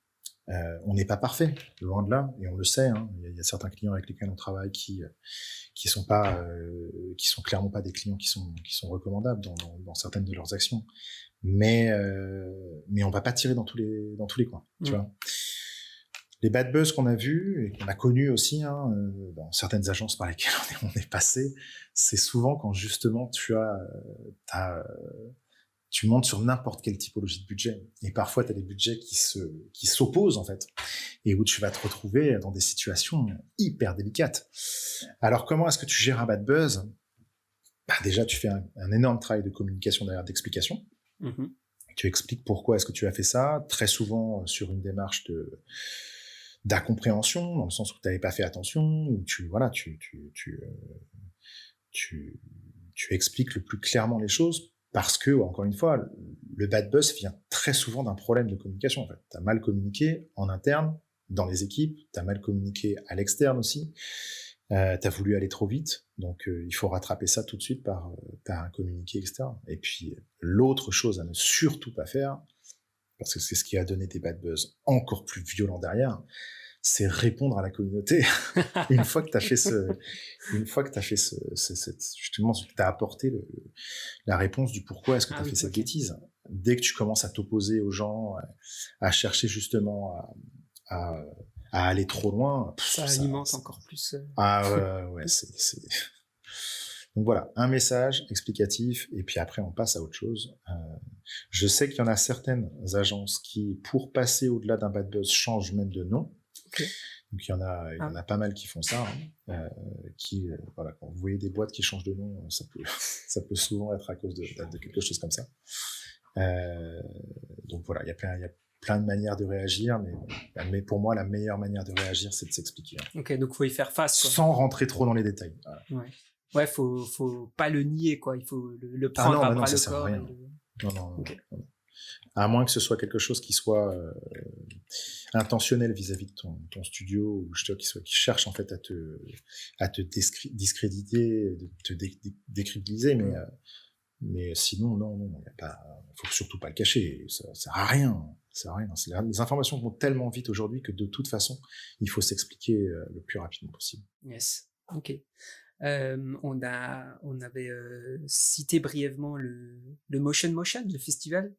B: On n'est pas parfait, loin de là, et on le sait. Il y a certains clients avec lesquels on travaille qui sont clairement pas des clients qui sont recommandables dans certaines de leurs actions. Mais on va pas tirer dans tous les coins, tu vois. Les bad buzz qu'on a vus et qu'on a connus aussi dans certaines agences par lesquelles on est passé, c'est souvent quand justement tu montes sur n'importe quelle typologie de budget. Et parfois, tu as des budgets qui s'opposent, en fait, et où tu vas te retrouver dans des situations hyper délicates. Alors, comment est-ce que tu gères un bad buzz ? Déjà, tu fais un énorme travail de communication derrière, d'explication. Tu expliques pourquoi est-ce que tu as fait ça, très souvent sur une démarche d'incompréhension, dans le sens où tu n'avais pas fait attention, où tu expliques le plus clairement les choses. Parce que, encore une fois, le bad buzz vient très souvent d'un problème de communication. En fait, t'as mal communiqué en interne, dans les équipes, t'as mal communiqué à l'externe aussi. T'as voulu aller trop vite, donc il faut rattraper ça tout de suite par un communiqué externe. Et puis l'autre chose à ne surtout pas faire, parce que c'est ce qui a donné des bad buzz encore plus violents derrière, c'est répondre à la communauté. Une fois que t'as fait justement, que t'as apporté la réponse du pourquoi est-ce que t'as fait cette bêtise. Dès que tu commences à t'opposer aux gens, à chercher justement à aller trop loin,
A: ça alimente encore plus.
B: Ouais, c'est. Donc voilà, un message explicatif, et puis après on passe à autre chose. Je sais qu'il y en a certaines agences qui, pour passer au-delà d'un bad buzz, changent même de nom.
A: Okay.
B: Donc il y en a pas mal qui font ça, quand vous voyez des boîtes qui changent de nom, ça peut souvent être à cause de quelque chose comme ça. Donc voilà, il y a plein de manières de réagir, mais pour moi la meilleure manière de réagir, c'est de s'expliquer.
A: Ok, donc faut y faire face, quoi.
B: Sans rentrer trop dans les détails. Voilà.
A: Ouais, faut pas le nier, quoi. Il faut le prendre à bras le corps.
B: Non. Okay. Non. À moins que ce soit quelque chose qui soit intentionnel vis-à-vis de ton studio, ou qui cherche en fait à te discréditer, te décrédibiliser, mais sinon non, faut surtout pas le cacher, ça sert à rien. Les informations vont tellement vite aujourd'hui que de toute façon, il faut s'expliquer le plus rapidement possible.
A: Yes, ok. On avait cité brièvement le Motion, le festival.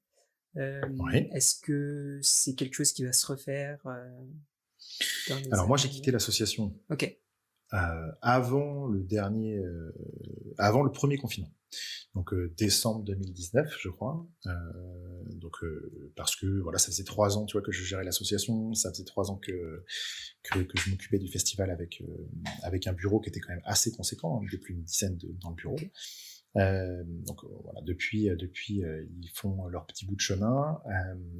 B: Oui.
A: Est-ce que c'est quelque chose qui va se refaire
B: Alors moi j'ai quitté l'association.
A: Ok.
B: avant avant le premier confinement. Donc décembre 2019, je crois. Parce que voilà, ça faisait 3 ans, tu vois, que je gérais l'association, ça faisait 3 ans que je m'occupais du festival avec un bureau qui était quand même assez conséquent, hein, plus d'une dizaine dans le bureau.
A: Ok.
B: Voilà, depuis, ils font leur petit bout de chemin.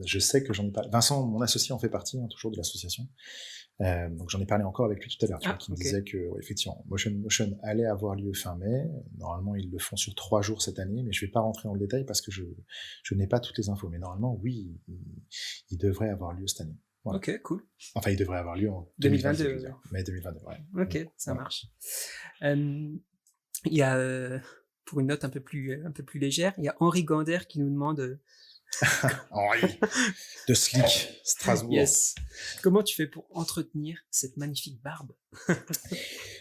B: Je sais que j'en ai parlé. Vincent, mon associé, en fait partie, hein, toujours de l'association. Donc j'en ai parlé encore avec lui tout à l'heure, tu vois, qui me disait que ouais, effectivement, Motion allait avoir lieu fin mai. Normalement, ils le font sur 3 jours cette année, mais je vais pas rentrer dans le détail parce que je n'ai pas toutes les infos. Mais normalement, oui, il devrait avoir lieu cette année. Voilà.
A: Ok, cool.
B: Enfin, il devrait avoir lieu en
A: 2022.
B: 2022, mai 2022. Ouais.
A: Ok, ça
B: Voilà.
A: marche. Il y a, pour une note un peu plus légère, il y a Henri Gander qui nous demande
B: Henri de Slick, Strasbourg.
A: yes. Comment tu fais pour entretenir cette magnifique barbe?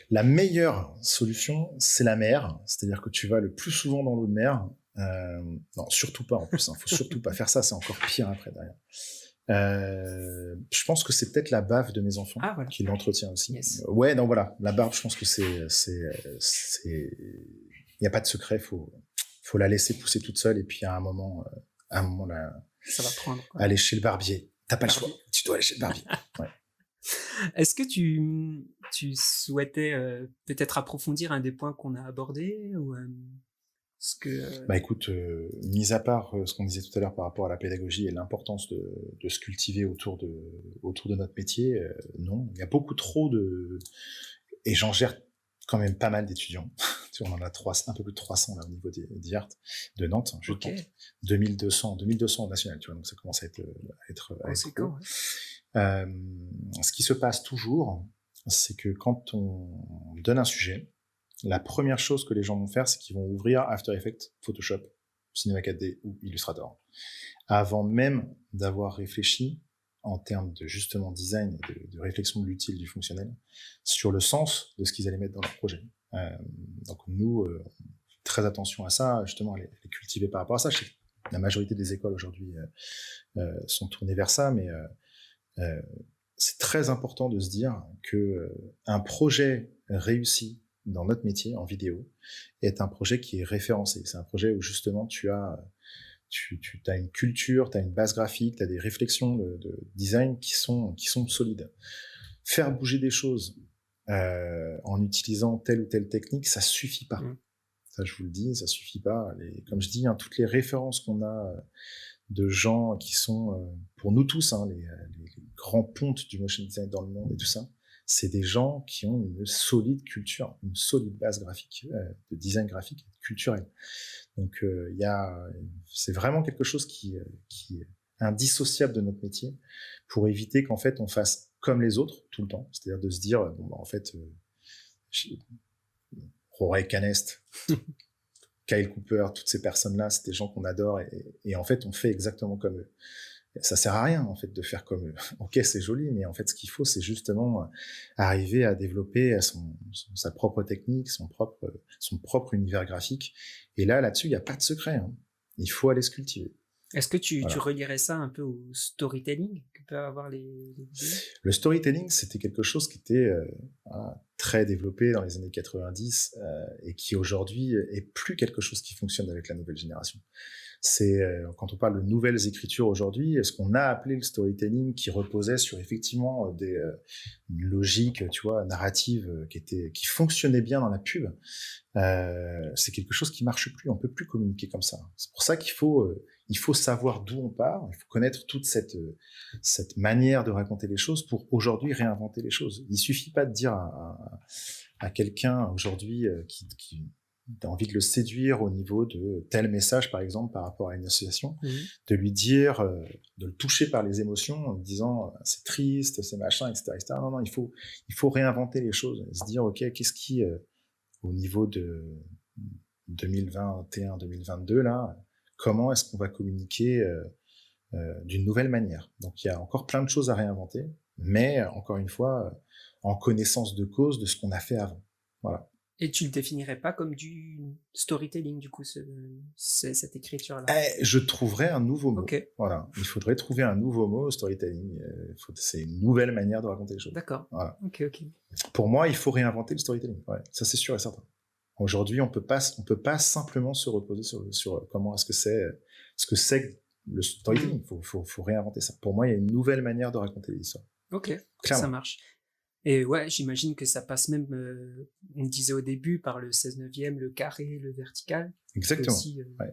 B: La meilleure solution, c'est la mer. C'est-à-dire que tu vas le plus souvent dans l'eau de mer. Non, surtout pas en plus. Faut surtout pas faire ça. C'est encore pire après derrière. Je pense que c'est peut-être la bave de mes enfants
A: voilà.
B: qui l'entretient aussi.
A: Yes.
B: Ouais, non, voilà. La barbe, je pense que il n'y a pas de secret. Faut la laisser pousser toute seule et puis à un moment
A: ça va prendre. Quoi.
B: Aller chez le barbier. T'as pas le choix. Tu dois aller chez le barbier. Ouais.
A: Est-ce que tu souhaitais peut-être approfondir un des points qu'on a abordés ou
B: Bah écoute, mis à part ce qu'on disait tout à l'heure par rapport à la pédagogie et l'importance de se cultiver autour de notre métier, non, il y a beaucoup trop et j'en gère quand même pas mal d'étudiants. On en a un peu plus de 300 là au niveau d'IART de Nantes, je pense. 2200 au national, tu vois, donc ça commence à être
A: conséquent.
B: Ce qui se passe toujours, c'est que quand on donne un sujet, la première chose que les gens vont faire, c'est qu'ils vont ouvrir After Effects, Photoshop, Cinema 4D ou Illustrator, avant même d'avoir réfléchi en termes de justement design et de réflexion de l'utile, du fonctionnel, sur le sens de ce qu'ils allaient mettre dans leur projet. Donc nous, très attention à ça, justement, à les cultiver par rapport à ça. Je sais que la majorité des écoles aujourd'hui sont tournées vers ça, mais c'est très important de se dire que un projet réussi dans notre métier en vidéo est un projet qui est référencé. C'est un projet où justement tu as une culture, tu as une base graphique, tu as des réflexions de design qui sont solides. Faire bouger des choses en utilisant telle ou telle technique, ça suffit pas. Ça, je vous le dis, ça suffit pas. Comme je dis, hein, toutes les références qu'on a de gens qui sont, pour nous tous, hein, les grands pontes du motion design dans le monde et tout ça, c'est des gens qui ont une solide culture, une solide base graphique, de design graphique, culturel. Donc, c'est vraiment quelque chose qui est indissociable de notre métier pour éviter qu'en fait on fasse comme les autres tout le temps, c'est-à-dire de se dire bon bah en fait Roray Canest, Kyle Cooper, toutes ces personnes-là, c'est des gens qu'on adore et en fait on fait exactement comme eux. Ça sert à rien en fait de faire comme eux. Ok, c'est joli, mais en fait ce qu'il faut c'est justement arriver à développer sa propre technique, son propre univers graphique. Et là-dessus il y a pas de secret. Hein. Il faut aller se cultiver.
A: Est-ce que tu relierais ça un peu au storytelling que peuvent avoir les vidéos ?
B: Le storytelling, c'était quelque chose qui était très développé dans les années 90 et qui aujourd'hui est plus quelque chose qui fonctionne avec la nouvelle génération. C'est quand on parle de nouvelles écritures aujourd'hui, ce qu'on a appelé le storytelling qui reposait sur effectivement une logique, tu vois, narrative qui fonctionnait bien dans la pub. C'est quelque chose qui marche plus. On peut plus communiquer comme ça. C'est pour ça qu'il faut savoir d'où on part. Il faut connaître toute cette manière de raconter les choses pour aujourd'hui réinventer les choses. Il suffit pas de dire à quelqu'un aujourd'hui qui t'as envie de le séduire au niveau de tel message, par exemple, par rapport à une association, de lui dire, de le toucher par les émotions en lui disant c'est triste, c'est machin, etc., etc. Non, il faut réinventer les choses et se dire, ok, qu'est-ce qui, au niveau de 2021-2022, là, comment est-ce qu'on va communiquer d'une nouvelle manière. Donc, il y a encore plein de choses à réinventer, mais encore une fois, en connaissance de cause de ce qu'on a fait avant. Voilà.
A: Et tu le définirais pas comme du storytelling, du coup, cette écriture-là?
B: Je trouverais un nouveau mot.
A: Ok,
B: Voilà. Il faudrait trouver un nouveau mot, storytelling. C'est une nouvelle manière de raconter les choses.
A: d'accord.
B: Voilà.
A: Ok.
B: Pour moi, il faut réinventer le storytelling. Ouais, ça c'est sûr et certain. Aujourd'hui, on peut pas simplement se reposer sur comment est-ce que c'est le storytelling. Faut réinventer ça. Pour moi, il y a une nouvelle manière de raconter l'histoire.
A: Ok,
B: Clairement.
A: ça marche. Et ouais, j'imagine que ça passe même, on disait au début, par le 16/9, le carré, le vertical.
B: Exactement.
A: Aussi,
B: ouais.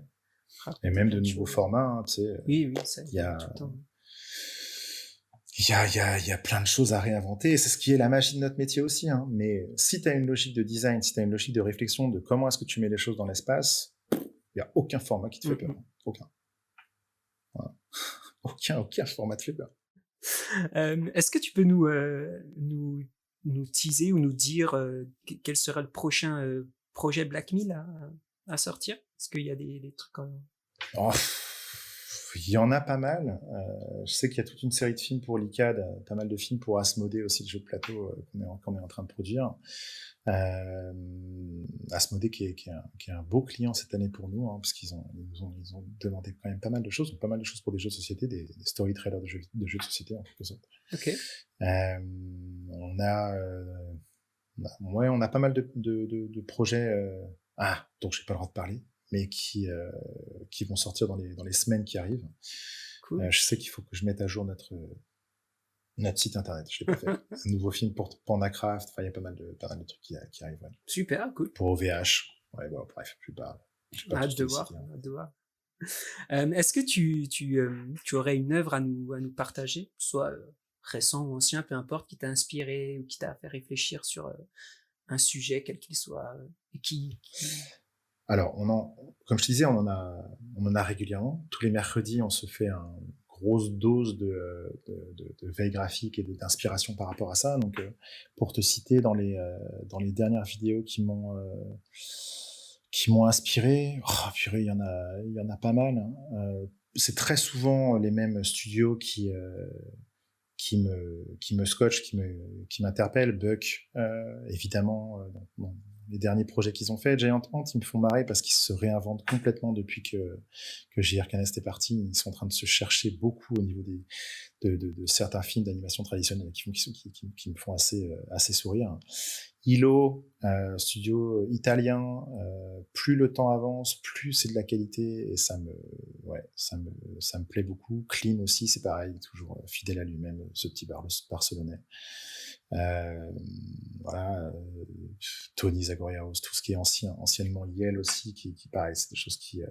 B: Et même de nouveaux formats, hein, tu sais.
A: Oui, ça,
B: il y a
A: tout le temps.
B: Il y a plein de choses à réinventer, et c'est ce qui est la magie de notre métier aussi, hein. Mais si tu as une logique de design, si tu as une logique de réflexion de comment est-ce que tu mets les choses dans l'espace, il n'y a aucun format qui te fait peur. Aucun. Voilà. aucun format te fait peur.
A: Est-ce que tu peux nous teaser ou nous dire quel sera le prochain projet Black Mill à sortir? Est-ce qu'il y a des trucs
B: il y en a pas mal. Je sais qu'il y a toute une série de films pour l'ICAD, pas mal de films pour Asmodée aussi, le jeu de plateau qu'on est en train de produire. Asmodée qui est un beau client cette année pour nous, hein, parce qu'ils nous ont demandé quand même pas mal de choses, donc pas mal de choses pour des jeux de société, des storytellers de jeux de société en quelque sorte.
A: Ok.
B: On a pas mal de projets dont j'ai pas le droit de parler, mais qui vont sortir dans les semaines qui arrivent. Cool. Je sais qu'il faut que je mette à jour notre site internet. Je l'ai pas fait. Un nouveau film pour Pandacraft. Enfin, il y a pas mal de trucs qui arrivent. Ouais.
A: Super, cool.
B: Pour OVH. Ouais, bon, bref, je vais pas
A: hâte de voir. Est-ce que tu aurais une œuvre à nous partager, soit récent ou ancien, peu importe, qui t'a inspiré ou qui t'a fait réfléchir sur un sujet quel qu'il soit, et qui...
B: Alors, comme je te disais, on en a régulièrement. Tous les mercredis, on se fait une grosse dose de veille graphique et d'inspiration par rapport à ça. Donc, pour te citer, dans les dernières vidéos qui m'ont inspiré, purée, il y en a pas mal. Hein. C'est très souvent les mêmes studios qui me scotchent, qui m'interpellent. Buck, évidemment, les derniers projets qu'ils ont fait. Giant Ant, ils me font marrer parce qu'ils se réinventent complètement depuis que J.R. Canest est parti. Ils sont en train de se chercher beaucoup au niveau de certains films d'animation traditionnelle qui me font assez sourire. Hilo, studio italien, plus le temps avance, plus c'est de la qualité, et ça me plaît beaucoup. Clean aussi, c'est pareil, toujours fidèle à lui-même, ce petit Barcelonais. Voilà, Tony Zagoriaos, tout ce qui est anciennement Yale aussi, qui pareil, c'est des choses qui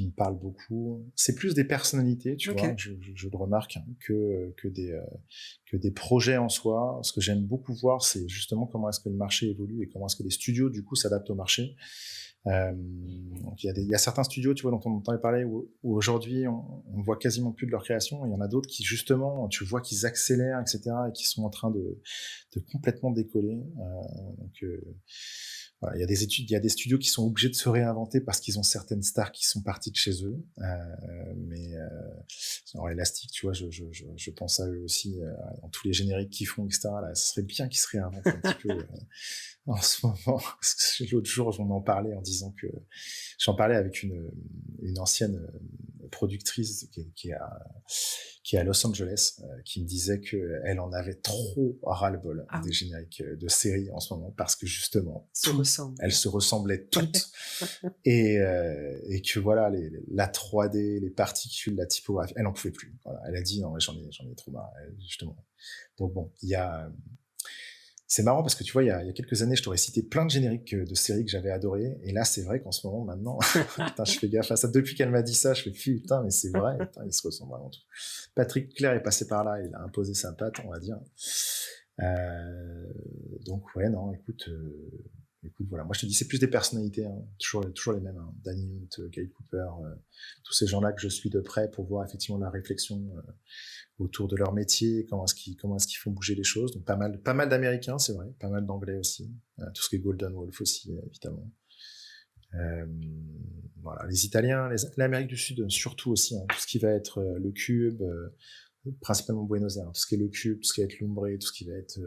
B: me parlent beaucoup. C'est plus des personnalités, tu vois, je le remarque, hein, que des projets en soi. Ce que j'aime beaucoup voir, c'est justement comment est-ce que le marché évolue et comment est-ce que les studios, du coup, s'adaptent au marché. Donc il y a certains studios, tu vois, dont on entendait parler, où aujourd'hui on voit quasiment plus de leur création. Il y en a d'autres qui, justement, tu vois qu'ils accélèrent, etc., et qui sont en train de complètement décoller. Voilà, il y a des studios qui sont obligés de se réinventer parce qu'ils ont certaines stars qui sont parties de chez eux. Alors Elastic, tu vois, je pense à eux aussi, dans tous les génériques qu'ils font, etc. Là, ce serait bien qu'ils se réinventent un petit peu en ce moment. Parce que l'autre jour, j'en en parlais en disant que j'en parlais avec une ancienne productrice qui est à Los Angeles, qui me disait que elle en avait trop ras-le-bol des génériques de séries en ce moment, parce que justement elles se ressemblaient toutes et que voilà, la 3D, les particules, la typographie, elle en pouvait plus. Voilà, elle a dit non, j'en ai trop marre, justement. Donc bon, c'est marrant parce que tu vois, il y a quelques années, je t'aurais cité plein de génériques de séries que j'avais adorées. Et là, c'est vrai qu'en ce moment, maintenant, putain, je fais gaffe à ça. Depuis qu'elle m'a dit ça, je fais putain, mais c'est vrai, putain, ils se ressemblent vraiment tous. Patrick Clair est passé par là, il a imposé sa patte, on va dire. Donc ouais, non, écoute, voilà. Moi, je te dis, c'est plus des personnalités, hein, toujours les mêmes, hein. Danny Hunt, Kyle Cooper, tous ces gens-là que je suis de près pour voir effectivement la réflexion autour de leur métier, comment est-ce qu'ils font bouger les choses. Donc pas mal d'Américains, c'est vrai, pas mal d'Anglais aussi, tout ce qui est Golden Wolf aussi, évidemment. Voilà, les Italiens, l'Amérique du Sud surtout aussi, hein, tout ce qui va être le Cube, principalement Buenos Aires, tout ce qui est le Cube, tout ce qui va être l'Umbre, tout ce qui va être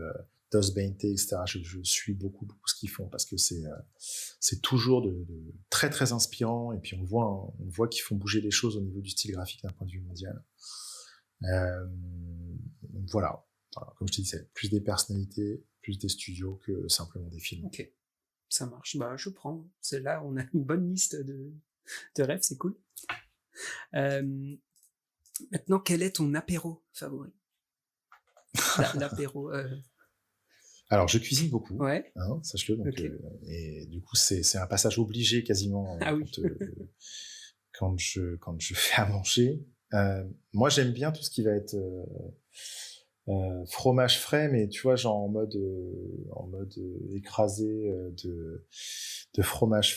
B: DOS BNT, etc. Je suis beaucoup ce qu'ils font parce que c'est toujours de très très inspirant, et puis on voit qu'ils font bouger les choses au niveau du style graphique d'un point de vue mondial. Donc voilà, comme je te disais, plus des personnalités, plus des studios que simplement des films.
A: Ok, ça marche. Bah, je prends. C'est là, on a une bonne liste de rêves, c'est cool. Maintenant, quel est ton apéro favori? L'apéro.
B: Alors, je cuisine beaucoup,
A: Ouais.
B: hein, sache-le. Donc,
A: Ok.
B: et du coup, c'est un passage obligé quasiment
A: Ah oui.
B: quand je fais à manger. Moi, j'aime bien tout ce qui va être fromage frais, mais tu vois, genre en mode écrasé de fromage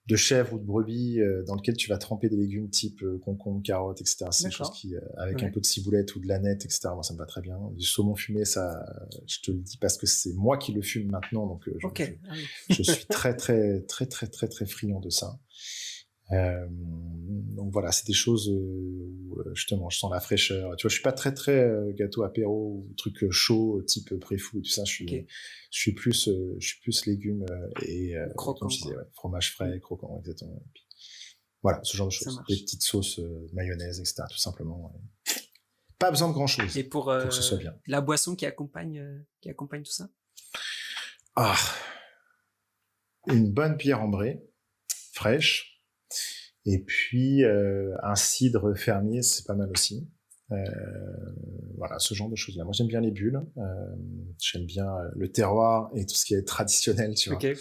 B: de chèvre ou de brebis, dans lequel tu vas tremper des légumes type concombre, carottes, etc. C'est des choses qui, avec un peu de ciboulette ou de l'aneth, etc. Moi, ça me va très bien. Du saumon fumé, ça, je te le dis parce que c'est moi qui le fume maintenant, donc je suis très, très, très, très, très, très friand de ça. Donc voilà, c'est des choses où justement je sens la fraîcheur. Tu vois, je suis pas très très gâteau apéro ou truc chaud type préfou et tout ça. Je suis plus légumes et
A: croquant,
B: comme je disais, fromage frais, croquant, exactement. Et puis, voilà, ce genre de choses. Des petites sauces mayonnaise, etc. Tout simplement. Pas besoin de grand chose.
A: Et pour
B: que ce soit bien.
A: La boisson qui accompagne tout ça.
B: Ah, une bonne bière ambrée, fraîche. Et puis un cidre fermier, c'est pas mal aussi. Voilà, ce genre de choses-là. Moi, j'aime bien les bulles. J'aime bien le terroir et tout ce qui est traditionnel, tu vois.
A: Okay.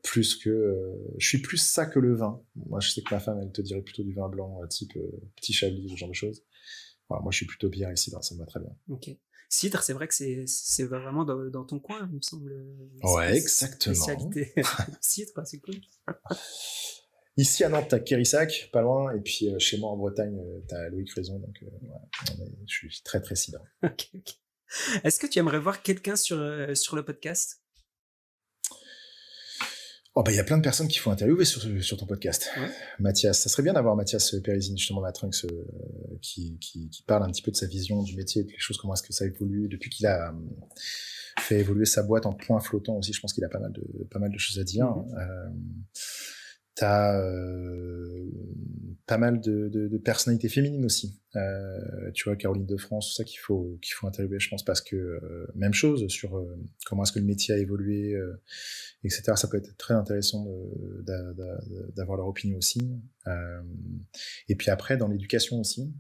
B: Plus que je suis plus ça que le vin. Moi, je sais que ma femme, elle te dirait plutôt du vin blanc, type petit chablis, ce genre de choses. Voilà, moi, je suis plutôt bière et cidre, ça me va très bien.
A: Ok. Cidre, c'est vrai que c'est vraiment dans ton coin, il me semble.
B: Ouais, exactement.
A: Spécialité. Cidre, c'est cool.
B: Ici à Nantes, t'as Kérissac, pas loin, et puis chez moi en Bretagne, t'as Louis Craison, donc je suis très très cidre.
A: Ok. Est-ce que tu aimerais voir quelqu'un sur le podcast?
B: Oh bah il y a plein de personnes qu'il faut interviewer sur ton podcast.
A: Ouais.
B: Mathias, ça serait bien d'avoir Mathias Périsine, justement, Matrunks, qui parle un petit peu de sa vision du métier, de les choses, comment est-ce que ça évolue depuis qu'il a fait évoluer sa boîte en point flottant aussi. Je pense qu'il a pas mal de choses à dire. T'as pas mal de personnalités féminines aussi. Tu vois, Caroline de France, tout ça qu'il faut interviewer, je pense, parce que même chose sur comment est-ce que le métier a évolué, etc. Ça peut être très intéressant d'avoir leur opinion aussi. Et puis après, dans l'éducation aussi,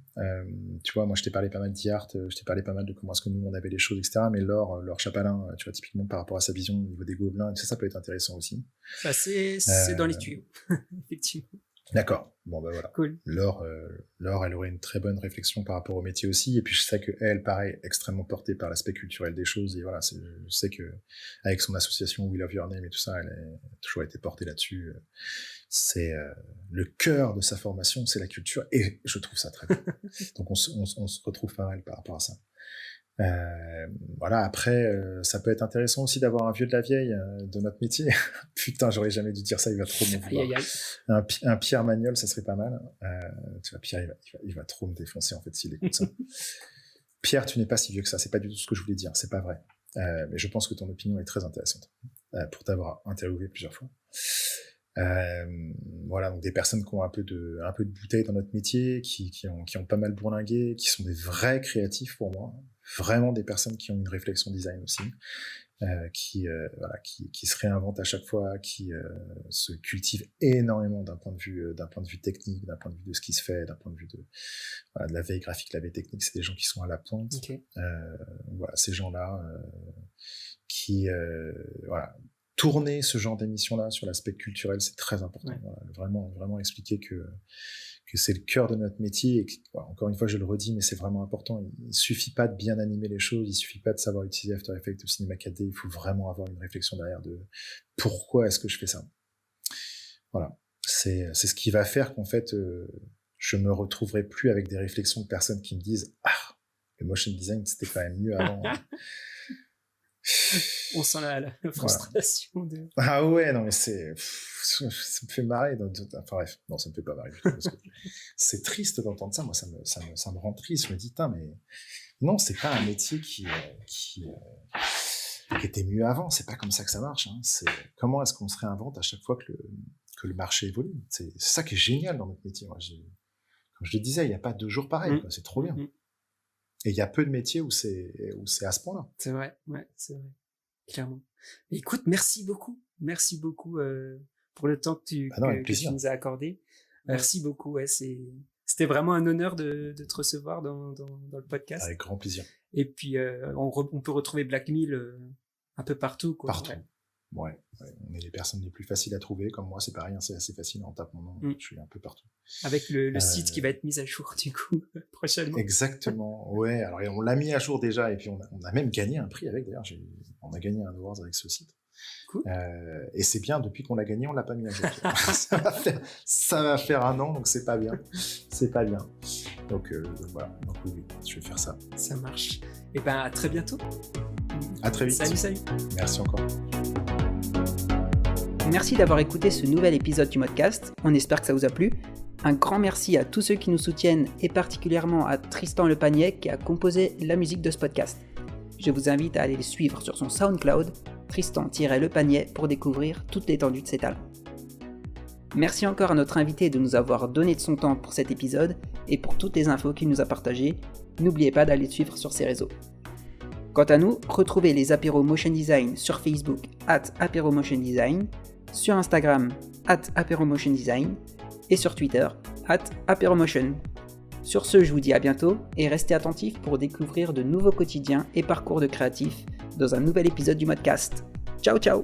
B: tu vois, moi je t'ai parlé pas mal d'IART, je t'ai parlé pas mal de comment est-ce que nous on avait les choses, etc. Mais Laure Chapalin, tu vois, typiquement par rapport à sa vision au niveau des gobelins, ça peut être intéressant aussi.
A: Bah, c'est dans les tuyaux, effectivement.
B: D'accord. Bon, bah voilà.
A: Cool.
B: Laure, elle aurait une très bonne réflexion par rapport au métier aussi. Et puis, je sais qu'elle, pareil, extrêmement portée par l'aspect culturel des choses. Et voilà, je sais que avec son association We Love Your Name et tout ça, elle a toujours été portée là-dessus. C'est le cœur de sa formation, c'est la culture. Et je trouve ça très bien. Donc, on se retrouve pas mal par rapport à ça. Voilà, après ça peut être intéressant aussi d'avoir un vieux de la vieille de notre métier. Putain, j'aurais jamais dû dire ça, il va trop me vouloir. Un Pierre Magnol, ça serait pas mal. Tu vois, Pierre, il va trop me défoncer en fait s'il écoute ça. Pierre, tu n'es pas si vieux que ça, c'est pas du tout ce que je voulais dire, c'est pas vrai. Mais je pense que ton opinion est très intéressante pour t'avoir interviewé plusieurs fois. Voilà, donc des personnes qui ont un peu de bouteille dans notre métier, qui ont pas mal bourlingué, qui sont des vrais créatifs pour moi, vraiment des personnes qui ont une réflexion design aussi, qui se réinventent à chaque fois, qui se cultivent énormément d'un point de vue technique, d'un point de vue de ce qui se fait, d'un point de vue de la veille graphique, de la veille technique. C'est des gens qui sont à la pointe.
A: Okay.
B: Voilà, ces gens-là qui tourner ce genre d'émission-là sur l'aspect culturel, c'est très important. Ouais. Voilà, vraiment expliquer que c'est le cœur de notre métier et que, encore une fois, je le redis, mais c'est vraiment important. Il suffit pas de bien animer les choses, il suffit pas de savoir utiliser After Effects ou Cinema 4D, il faut vraiment avoir une réflexion derrière de pourquoi est-ce que je fais ça. Voilà. C'est ce qui va faire qu'en fait, je me retrouverai plus avec des réflexions de personnes qui me disent « Ah, le motion design, c'était quand même mieux avant. »
A: On sent la frustration.
B: Voilà. Ah ouais, non, mais ça me fait marrer. Enfin bref, non, ça me fait pas marrer. Parce que c'est triste d'entendre ça. Moi, ça me rend triste. Je me dis, putain, mais non, c'est pas un métier qui était mieux avant. C'est pas comme ça que ça marche. Hein. C'est comment est-ce qu'on se réinvente à chaque fois que le marché évolue. C'est ça qui est génial dans notre métier. Moi, comme je le disais, il n'y a pas 2 jours pareils. Quoi. C'est trop bien. Et il y a peu de métiers où c'est à ce point-là.
A: C'est vrai, ouais, c'est vrai. Clairement. Écoute, merci beaucoup pour le temps que tu nous as accordé. Merci beaucoup. Ouais, c'était vraiment un honneur de te recevoir dans le podcast.
B: Avec grand plaisir.
A: Et puis on peut retrouver Blackmill un peu partout, quoi.
B: Partout. Ouais. On est les personnes les plus faciles à trouver. Comme moi, c'est pareil, c'est assez facile. On tape mon nom. Je suis un peu partout.
A: Avec le site qui va être mis à jour du coup prochainement.
B: Exactement. Ouais. Alors on l'a mis à jour déjà et puis on a même gagné un prix avec. D'ailleurs, on a gagné un award avec ce site.
A: Cool.
B: Et c'est bien. Depuis qu'on l'a gagné, on l'a pas mis à jour. ça va faire 1 an, donc c'est pas bien. C'est pas bien. Donc voilà. Donc oui, je vais faire ça.
A: Ça marche. Et ben à très bientôt.
B: À très vite.
A: Salut.
B: Merci encore.
A: Merci d'avoir écouté ce nouvel épisode du Modcast. On espère que ça vous a plu. Un grand merci à tous ceux qui nous soutiennent et particulièrement à Tristan Le Panier qui a composé la musique de ce podcast. Je vous invite à aller le suivre sur son SoundCloud, Tristan-Le Panier, pour découvrir toute l'étendue de ses talents. Merci encore à notre invité de nous avoir donné de son temps pour cet épisode et pour toutes les infos qu'il nous a partagées. N'oubliez pas d'aller le suivre sur ses réseaux. Quant à nous, retrouvez les apéros Motion Design sur Facebook @apéromotiondesign, sur Instagram @apéromotiondesign et sur Twitter @apéromotion. Sur ce, je vous dis à bientôt et restez attentifs pour découvrir de nouveaux quotidiens et parcours de créatifs dans un nouvel épisode du Modcast. Ciao ciao!